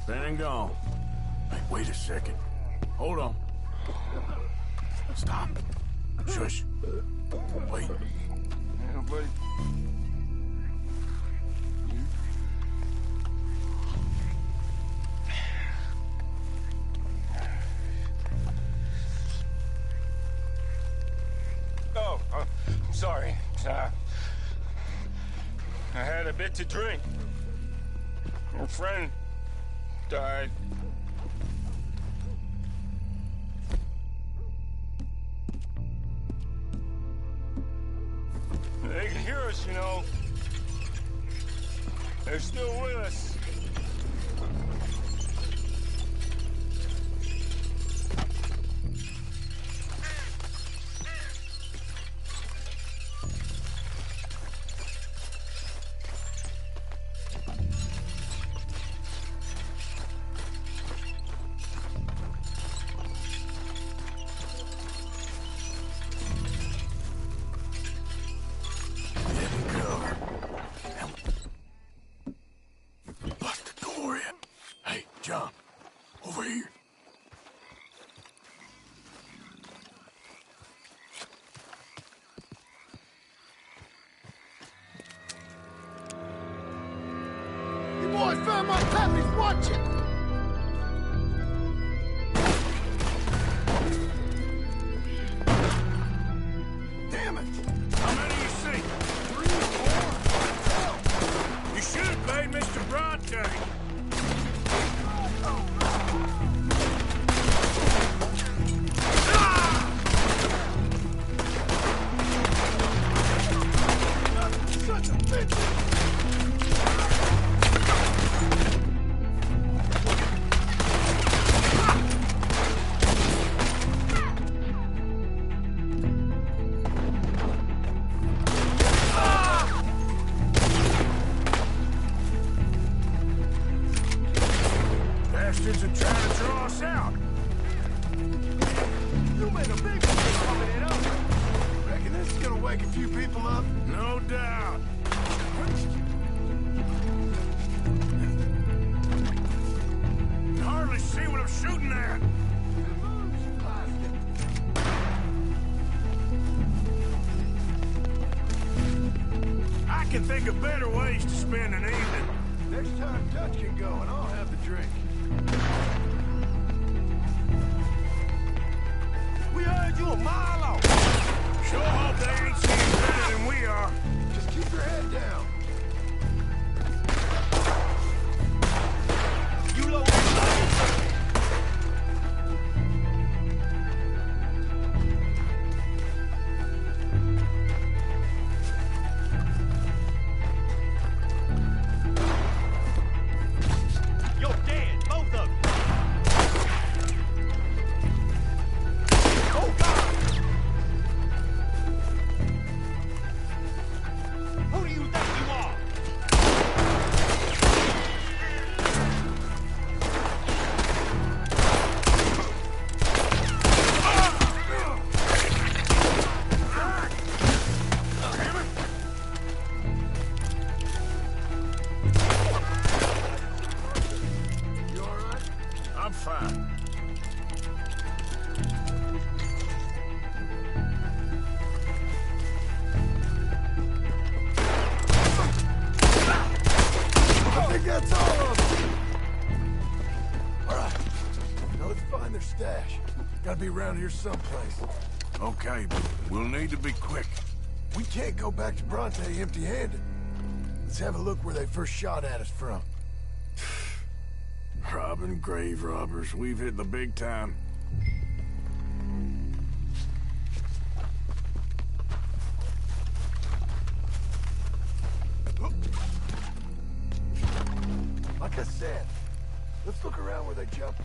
Been and gone. Hey, wait a second. Hold on. Stop. Shush. Wait. Yeah, buddy. Oh, I'm sorry. I had a bit to drink. Your friend died. They can hear us, you know. They're still with us. wake a few people up? No doubt. Hardly see what I'm shooting at. I can think of better ways to spend an evening. Next time Dutch can go and I'll have the drink. We heard you a mile off. Sure hope they ain't seeing better than we are. Just keep your head down. You low. You're dead, both of you. Oh, God! Who do you think you are? You all right? I'm fine. I think that's all of them. All right. Now let's find their stash. Gotta be around here someplace. Okay, but we'll need to be quick. We can't go back to Bronte empty-handed. Let's have a look where they first shot at us from. Robbing grave robbers. We've hit the big time. Like I said, let's look around where they jumped.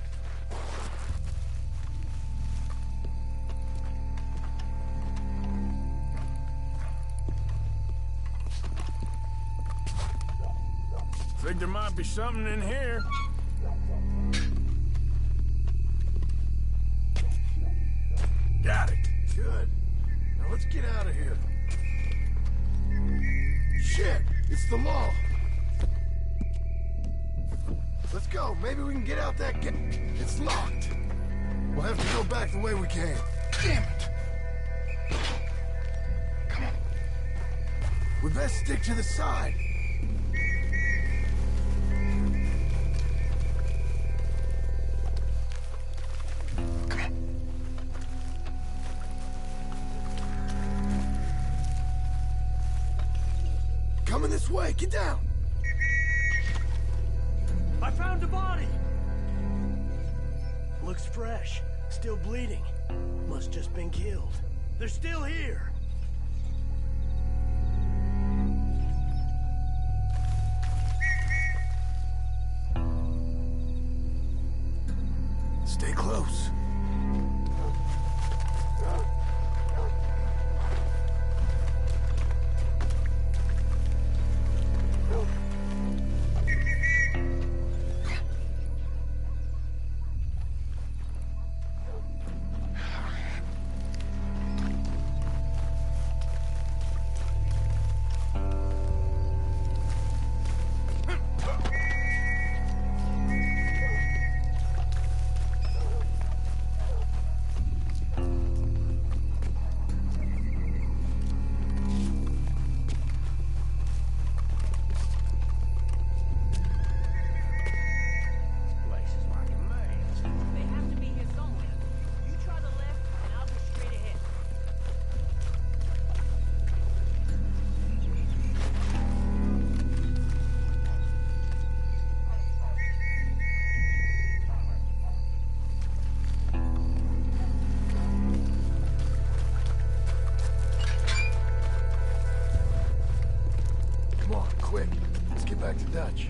Think there might be something in here. Got it. Good. Now let's get out of here. Shit! It's the law. Let's go. Maybe we can get out that gate. It's locked. We'll have to go back the way we came. Damn it! Come on. We best stick to the side. Come on. Coming this way. Get down. I found a body! Looks fresh. Still bleeding. Must just been killed. They're still here! Stay close. back to Dutch.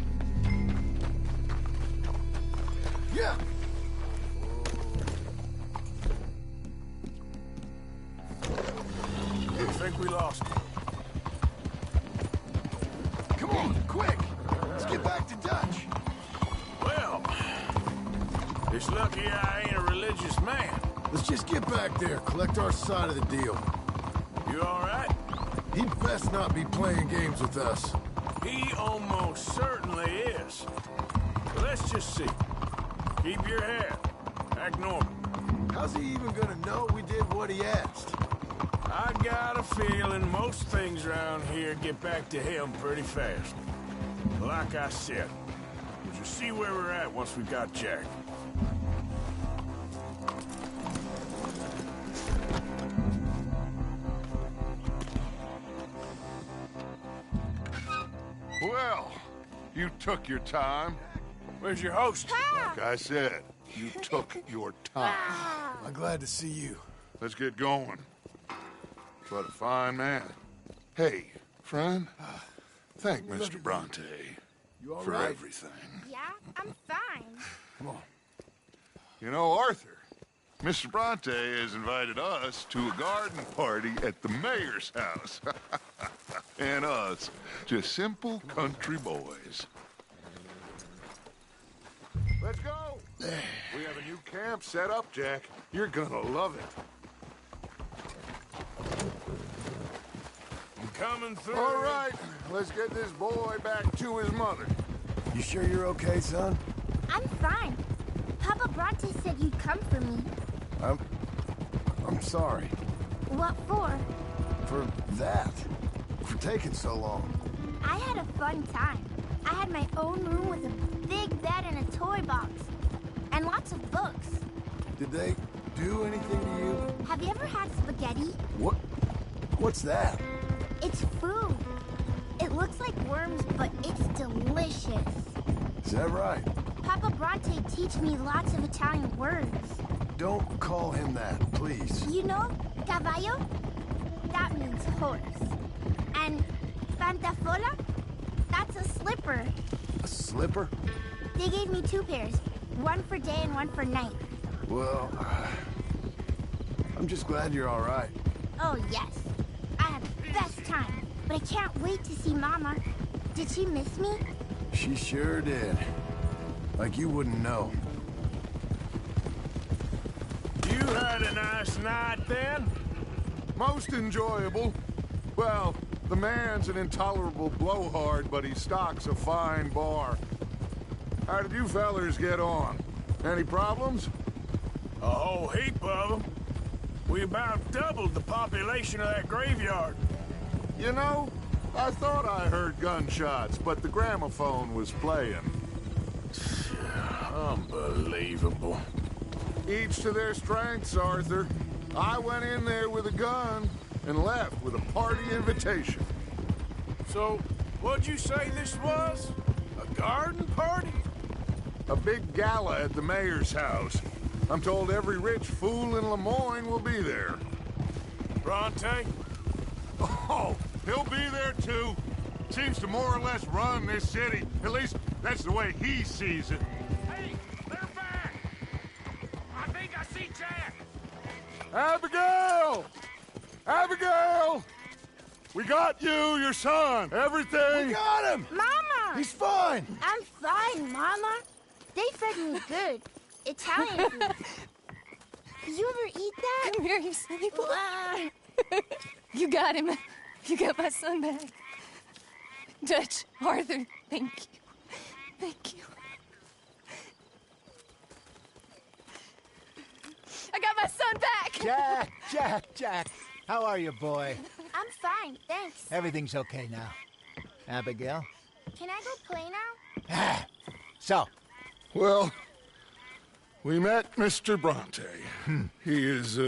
Yeah! I think we lost him. Come on, quick! Let's get back to Dutch. Well, it's lucky I ain't a religious man. Let's just get back there, collect our side of the deal. You all right? He'd best not be playing games with us. He almost certainly is. But let's just see. Keep your head. Act normal. How's he even gonna know we did what he asked? I got a feeling most things around here get back to him pretty fast. Like I said, we'll just see where we're at once we got Jack. Well, you took your time. Where's your host? Like I said, you took your time. I'm glad to see you. Let's get going. What a fine man. Hey, friend, thank Mr. Bronte for right? everything. Yeah, I'm fine. Come on. You know, Arthur, Mr. Bronte has invited us to a garden party at the mayor's house. And us, just simple country boys. Let's go. We have a new camp set up, Jack. You're gonna love it. I'm coming through. All right, let's get this boy back to his mother. You sure you're okay, son? I'm fine. Papa Bronte said you'd come for me. I'm sorry. What for? For that. For taking so long. I had a fun time. I had my own room with a big bed and a toy box. And lots of books. Did they do anything to you? Have you ever had spaghetti? What's that? It's food. It looks like worms, but it's delicious. Is that right? Papa Bronte teach me lots of Italian words. Don't call him that, please. You know, caballo? That means horse. And pantafola? That's a slipper. A slipper? They gave me 2 pairs. One for day and one for night. Well, I'm just glad you're all right. Oh, yes. I had the best time. But I can't wait to see Mama. Did she miss me? She sure did. Like you wouldn't know. You had a nice night then? Most enjoyable. Well, the man's an intolerable blowhard, but he stocks a fine bar. How did you fellers get on? Any problems? A whole heap of them. We about doubled the population of that graveyard. You know, I thought I heard gunshots, but the gramophone was playing. Unbelievable. Each to their strengths, Arthur. I went in there with a gun and left with a party invitation. So, what'd you say this was? A garden party? A big gala at the mayor's house. I'm told every rich fool in Lemoyne will be there. Bronte? Oh, he'll be there too. Seems to more or less run this city. At least, that's the way he sees it. Hey, they're back! I think I see Jack! Abigail! Abigail! We got you, your son, everything. We got him! Mama! He's fine! I'm fine, Mama. They fed me good. Italian food. Did you ever eat that? Come here, you silly boy. You got him. You got my son back. Dutch, Arthur, thank you. Thank you. I got my son back! Jack. How are you, boy? I'm fine, thanks. Everything's okay now. Abigail? Can I go play now? So? Well, we met Mr. Bronte. He is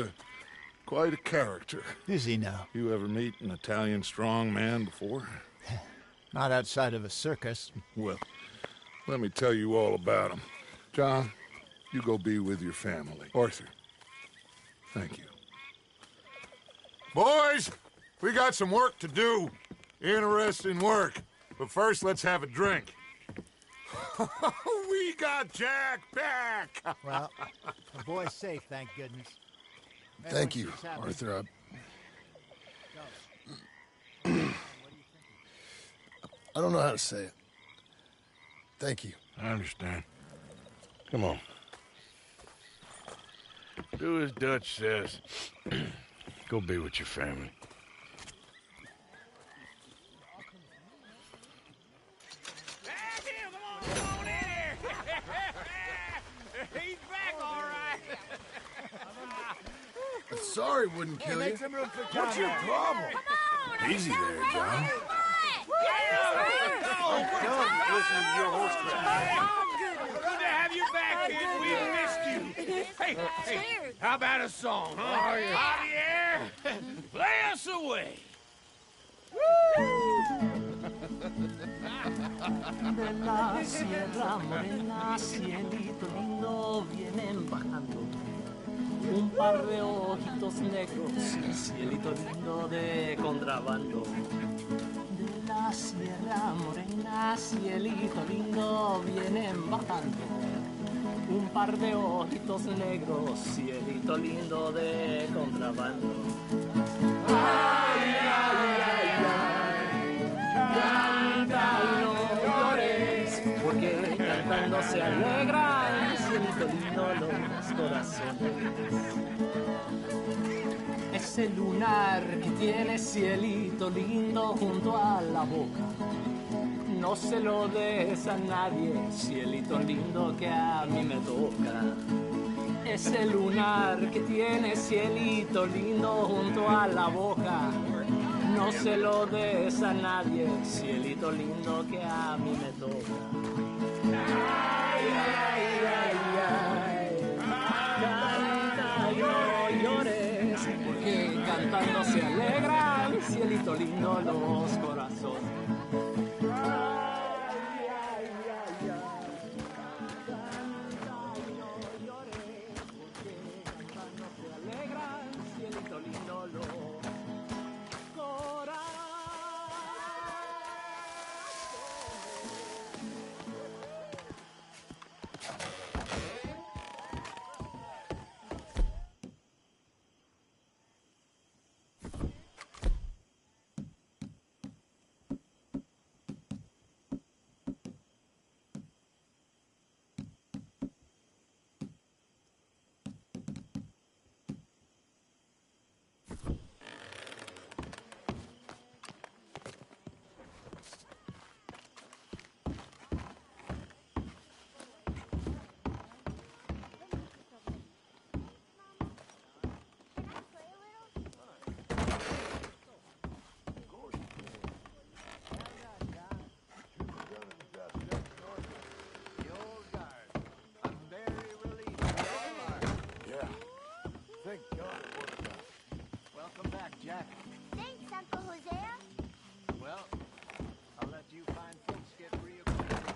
quite a character. Is he now? You ever meet an Italian strong man before? Not outside of a circus. Well, let me tell you all about him. John, you go be with your family. Arthur, thank you. Boys, we got some work to do. Interesting work. But first, let's have a drink. We got Jack back! Well, the boy's safe, thank goodness. Thank you, Arthur. I don't know how to say it. Thank you. I understand. Come on. Do as Dutch says. Go be with your family. sorry wouldn't kill you. make some room for What's your problem? Easy there, John. Don't listen to your horse crap. Good to have you back, kid. We missed you. Hey, how about a song, huh? Javier, play us away. De la sierra morena, cielito lindo, vienen bajando un par de ojitos negros, cielito lindo de contrabando. De la sierra morena, cielito lindo, vienen bajando un par de ojitos negros, cielito lindo de contrabando. Ay, ay, ay, ay, canta y no llores, porque cantando se alegran, cielito lindo los corazones. Ese lunar que tiene cielito lindo junto a la boca, no se lo des a nadie, cielito lindo que a mí me toca. Ese lunar que tiene cielito lindo junto a la boca, no se lo des a nadie, cielito lindo que a mí me toca. Ay, ay, ay, ay, canta y no llores, porque cantando se alegran, cielito lindo los corazones. Welcome back, Jack. Thanks, Uncle Hosea. Well, I'll let you find things get real quick.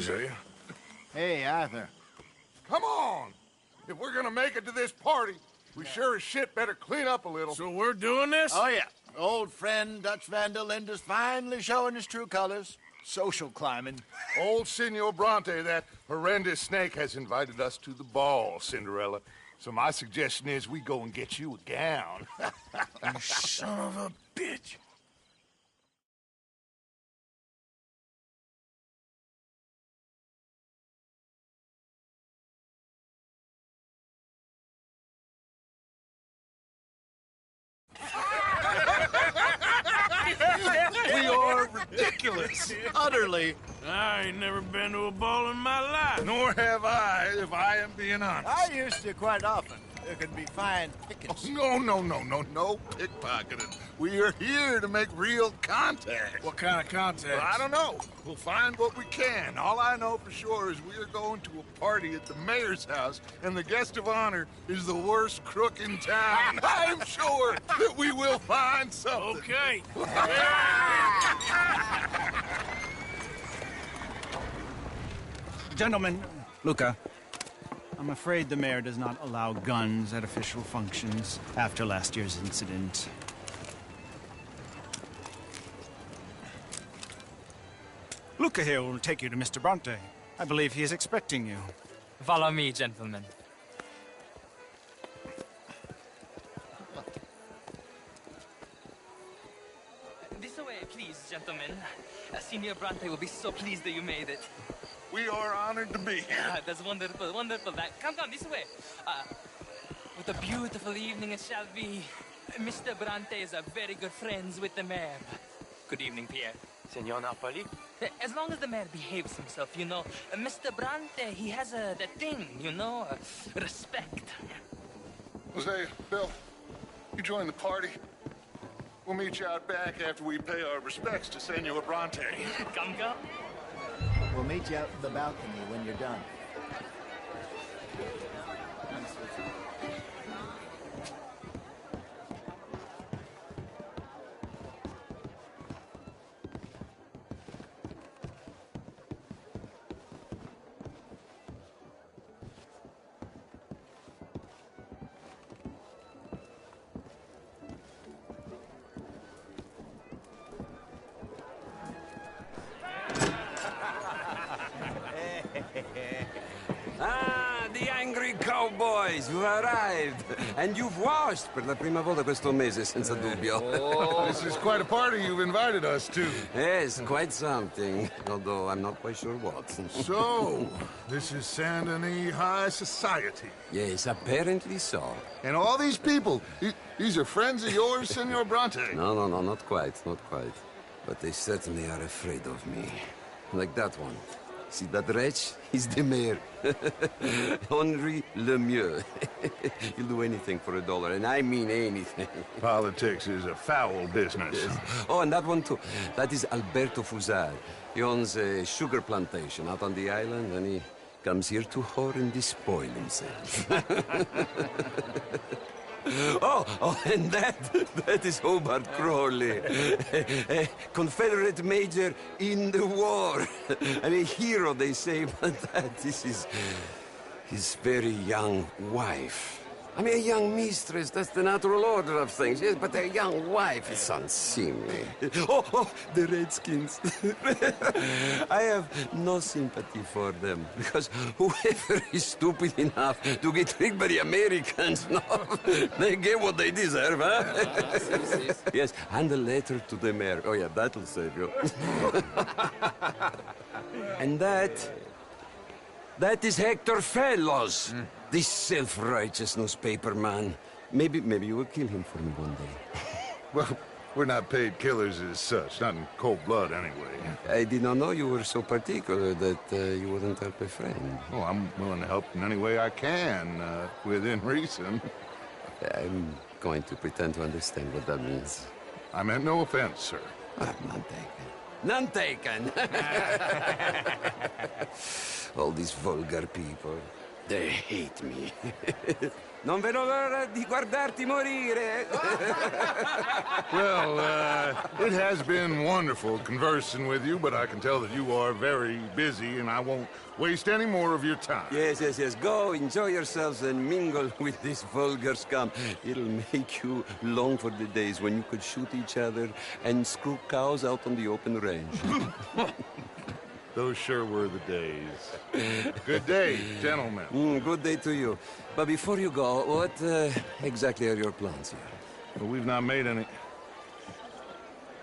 Hosea. Hey, Arthur. Come on! If we're gonna make it to this party, we sure as shit better clean up a little. So we're doing this? Oh, yeah. Old friend Dutch Van der Linde's finally showing his true colors. Social climbing. Old Senor Bronte, that horrendous snake, has invited us to the ball, Cinderella. So my suggestion is we go and get you a gown. You son of a bitch. We are ridiculous. Utterly. I ain't never been to a ball in my life. Nor have I, if I am being honest. I used to quite often. There could be fine pickets. Oh, no pickpocketing. We are here to make real contact. What kind of contact? Well, I don't know. We'll find what we can. All I know for sure is we are going to a party at the mayor's house, and the guest of honor is the worst crook in town. I'm sure that we will find something. Okay. Gentlemen, Luca, I'm afraid the mayor does not allow guns at official functions after last year's incident. Luca here will take you to Mr. Bronte. I believe he is expecting you. Follow me, gentlemen. This way, please, gentlemen. Senior Bronte will be so pleased that you made it. We are honored to be here. That's wonderful, wonderful. Come this way. What a beautiful evening it shall be. Mr. Bronte is very good friends with the mayor. Good evening, Pierre. Senor Napoli? As long as the mayor behaves himself, you know. Mr. Bronte, he has that thing, you know, respect. Hosea, Bill, you join the party. We'll meet you out back after we pay our respects to Senor Bronte. Come. We'll meet you out in the balcony when you're done. The angry cowboys, you arrived. And you've washed per la prima volta questo mese, senza dubbio. Oh, this is quite a party you've invited us to. Yes, quite something. Although I'm not quite sure what. So, this is Saint Denis High Society. Yes, apparently so. And all these people, these are friends of yours, Senor Bronte? No, not quite. But they certainly are afraid of me. Like that one. See that wretch? He's the mayor. Henri Lemieux. He'll do anything for $1, and I mean anything. Politics is a foul business. Yes. Oh, and that one too. That is Alberto Fusar. He owns a sugar plantation out on the island, and he comes here to whore and despoil himself. Oh, and that is Hobart Crawley, a Confederate major in the war, and a hero, they say, but that is his very young wife. I mean, a young mistress, that's the natural order of things, yes, but a young wife is unseemly. Oh, the Redskins. I have no sympathy for them, because whoever is stupid enough to get tricked by the Americans, no, they get what they deserve, huh? Yes, and a letter to the mayor. Oh, yeah, that'll save you. And that is Hector Fellows. This self-righteous newspaper man. Maybe you will kill him for me one day. Well, we're not paid killers as such, not in cold blood anyway. I did not know you were so particular that you wouldn't help a friend. Oh, I'm willing to help in any way I can, within reason. I'm going to pretend to understand what that means. I meant no offense, sir. None taken. All these vulgar people. They hate me. Non vedo l'ora di guardarti morire. Well, it has been wonderful conversing with you, but I can tell that you are very busy, and I won't waste any more of your time. Yes. Go, enjoy yourselves, and mingle with this vulgar scum. It'll make you long for the days when you could shoot each other and screw cows out on the open range. Those sure were the days. Good day, gentlemen. Good day to you. But before you go, what exactly are your plans here? Well, we've not made any...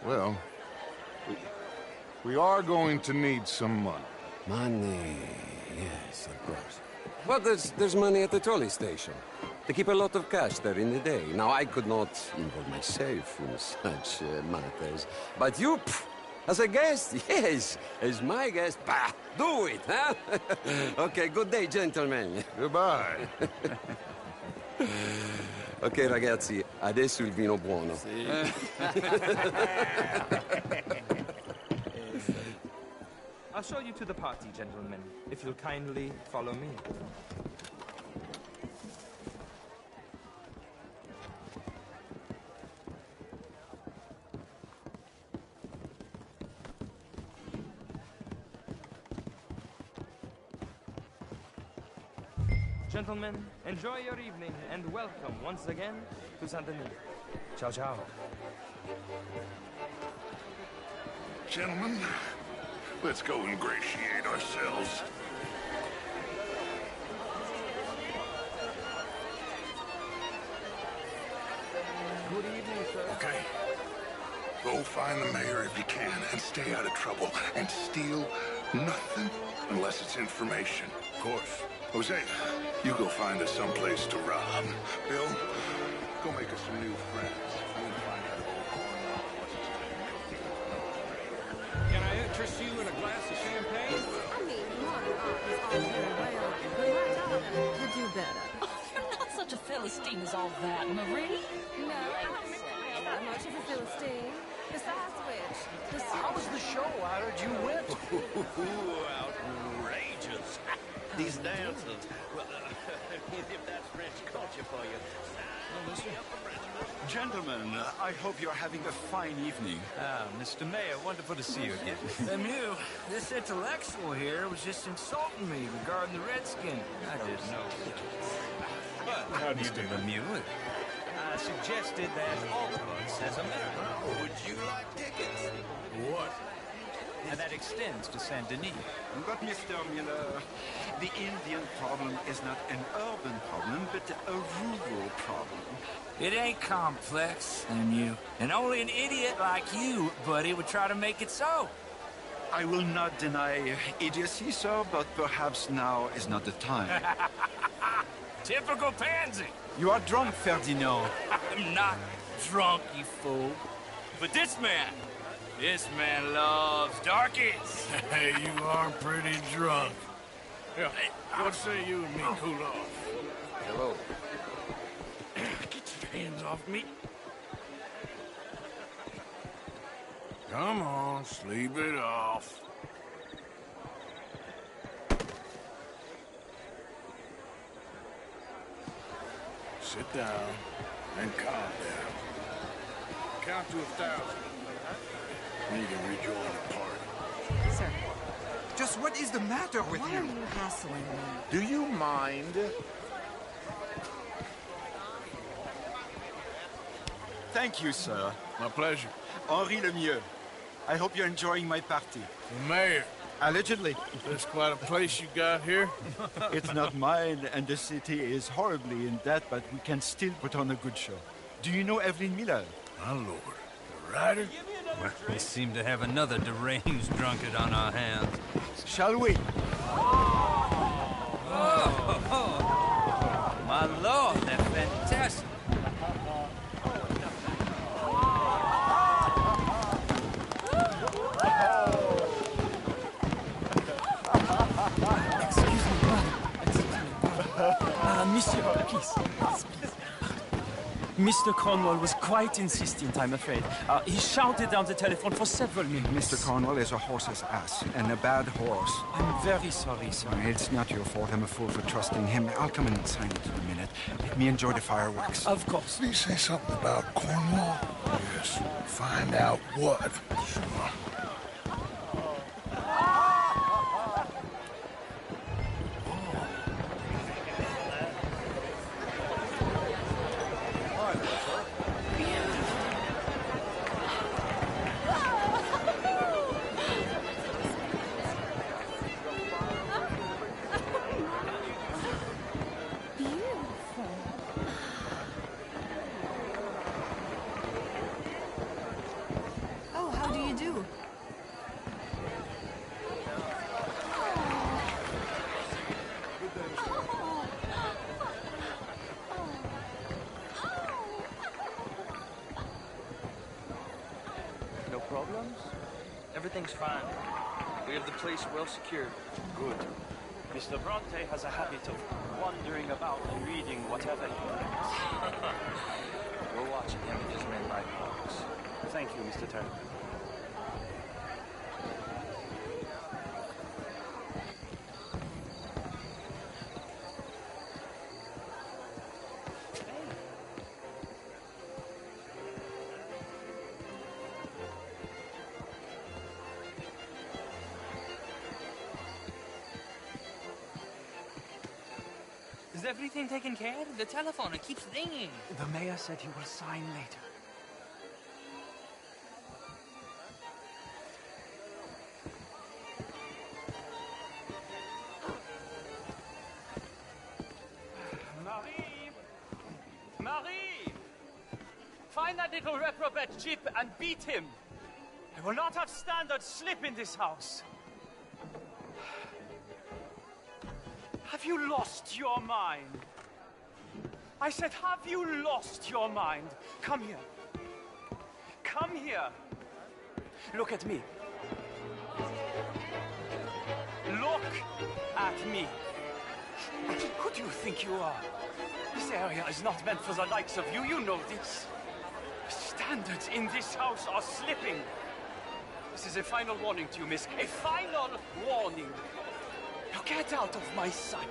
Well, we are going to need some money. Money, yes, of course. But there's money at the trolley station. They keep a lot of cash there in the day. Now, I could not involve myself in such matters. But you, as a guest, yes, as my guest, bah, do it, huh? Okay, good day, gentlemen. Goodbye. Ok, ragazzi, adesso il vino buono. I'll show you to the party, gentlemen, if you'll kindly follow me. Gentlemen, enjoy your evening and welcome once again to Saint Denis. Ciao, ciao. Gentlemen, let's go ingratiate ourselves. Good evening, sir. Okay. Go find the mayor if you can and stay out of trouble and steal nothing unless it's information. Of course. Jose, you go find us someplace to rob. Bill, go make us some new friends. I'm gonna find out what's his name. Can I interest you in a glass of champagne? I mean, modern art is all very well, but my darling could do better. Oh, you're not such a Philistine as all that, Marie. No, I'm not much of a Philistine. Besides which, How was the show? I heard you went. Outrageous. These dancers. Well, if that's French culture for you. Gentlemen, I hope you're having a fine evening. Mr. Mayor, wonderful to see you again. Lemieux, this intellectual here was just insulting me regarding the Redskin. I didn't know. But, Mr. Lemieux, I suggested that all of us as Americans... Would you like tickets? What? And that extends to Saint Denis. But, Mr. Miller, the Indian problem is not an urban problem, but a rural problem. It ain't complex, Lemieux. And only an idiot like you, buddy, would try to make it so. I will not deny idiocy, sir, but perhaps now is not the time. Typical pansy. You are drunk, Ferdinand. I'm not drunk, you fool. But this man loves darkies. Hey, you are pretty drunk. Yeah, what say you and me cool off? Hello. Get your hands off me. Come on, sleep it off. Sit down and calm down. Count to 1,000. Then you can rejoin the party. sir, Just what is the matter with why you? are you hassling me? Do you mind? Thank you, sir. My pleasure. Henri Lemieux. I hope you're enjoying my party. The mayor. Allegedly. That's quite a place you got here. It's not mine, and the city is horribly in debt, but we can still put on a good show. Do you know Evelyn Miller? My lord. The writer? Well, we seem to have another deranged drunkard on our hands. Shall we? Oh, my lord, they're fantastic. Monsieur, please. Mr. Cornwall was quite insistent, I'm afraid. He shouted down the telephone for several minutes. Mr. Cornwall is a horse's ass, and a bad horse. I'm very sorry, sir. It's not your fault. I'm a fool for trusting him. I'll come in and sign it in a minute. Let me enjoy the fireworks. Of course. Did he say something about Cornwall? Yes. Find out what. Sure. Problems? Everything's fine. We have the place well secured. Good. Mr. Bronte has a habit of wandering about and reading whatever he likes. We're watching him and his men like hawks. Thank you, Mr. Turner. Is everything taken care of? The telephone, it keeps ringing. The mayor said he will sign later. Marie! Marie! Find that little reprobate Chip and beat him. I will not have standard slip in this house. Have you lost your mind? I said, have you lost your mind? Come here. Come here. Look at me. Look at me. Who do you think you are? This area is not meant for the likes of you. You know this. The standards in this house are slipping. This is a final warning to you, miss. A final warning. Now get out of my sight.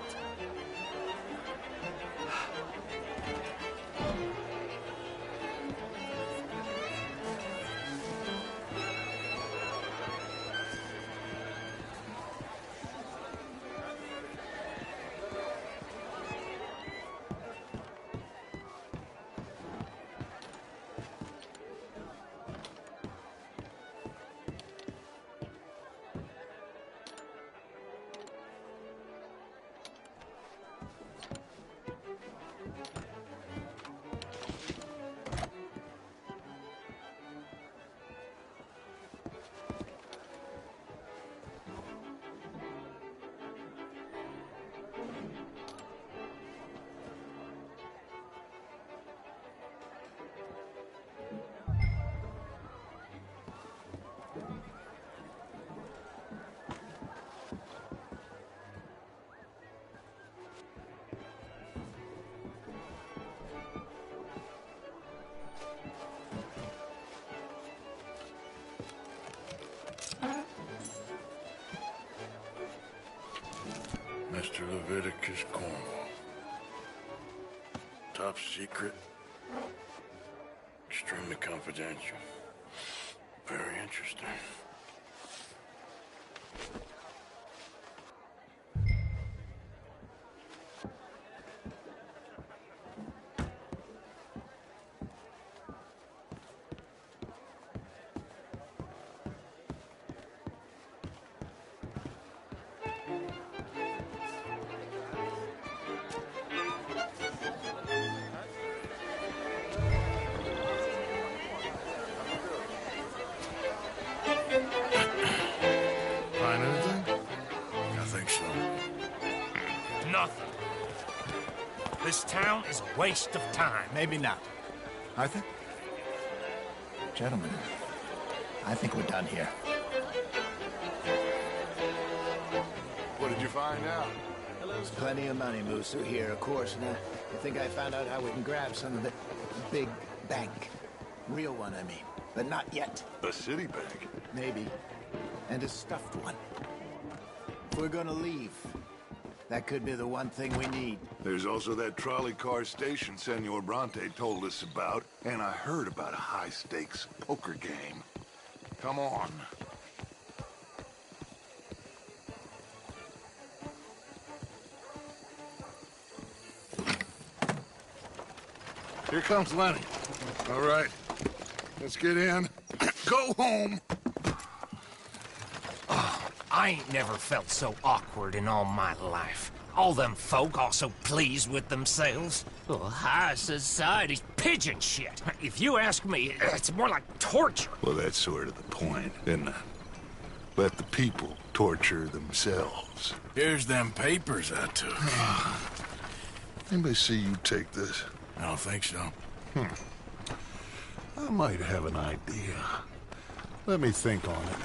Mr. Leviticus Cornwall. Top secret. Extremely confidential. Very interesting. Find anything? I think so. Nothing. This town is a waste of time. Maybe not. Arthur? Gentlemen, I think we're done here. What did you find out? A There's plenty of money moves through here, of course, and I think I found out how we can grab some of the big bank. Real one, I mean. But not yet. A city bank? Maybe. And a stuffed one. If we're gonna leave, that could be the one thing we need. There's also that trolley car station Senor Bronte told us about, and I heard about a high-stakes poker game. Come on. Here comes Lenny. All right, let's get in. Go home. Oh, I ain't never felt so awkward in all my life. All them folk all so pleased with themselves. Oh, high society's pigeon shit. If you ask me, it's more like torture. Well, that's sort of the point, isn't it? Let the people torture themselves. Here's them papers I took. Anybody see you take this? I don't think so. I might have an idea. Let me think on it.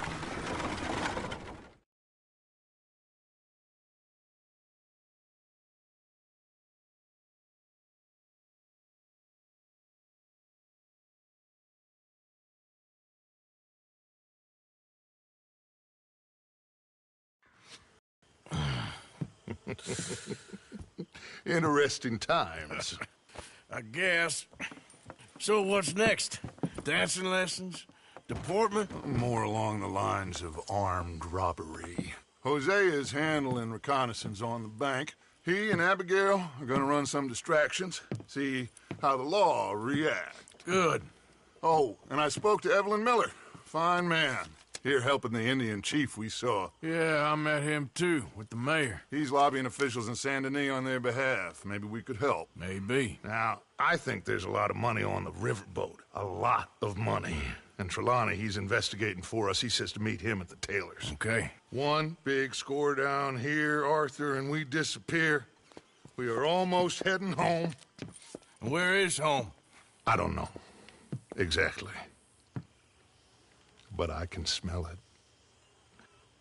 Interesting times. I guess. So what's next? Dancing lessons? Deportment? More along the lines of armed robbery. Jose is handling reconnaissance on the bank. He and Abigail are gonna run some distractions, see how the law reacts. Good. Oh, and I spoke to Evelyn Miller. Fine man. Here helping the Indian chief we saw. Yeah, I met him too, with the mayor. He's lobbying officials in Saint Denis on their behalf. Maybe we could help. Maybe. Now, I think there's a lot of money on the riverboat. A lot of money. And Trelawney, he's investigating for us. He says to meet him at the Taylor's. Okay. One big score down here, Arthur, and we disappear. We are almost heading home. Where is home? I don't know. Exactly. But I can smell it.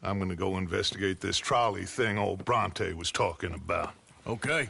I'm gonna go investigate this trolley thing old Bronte was talking about. Okay.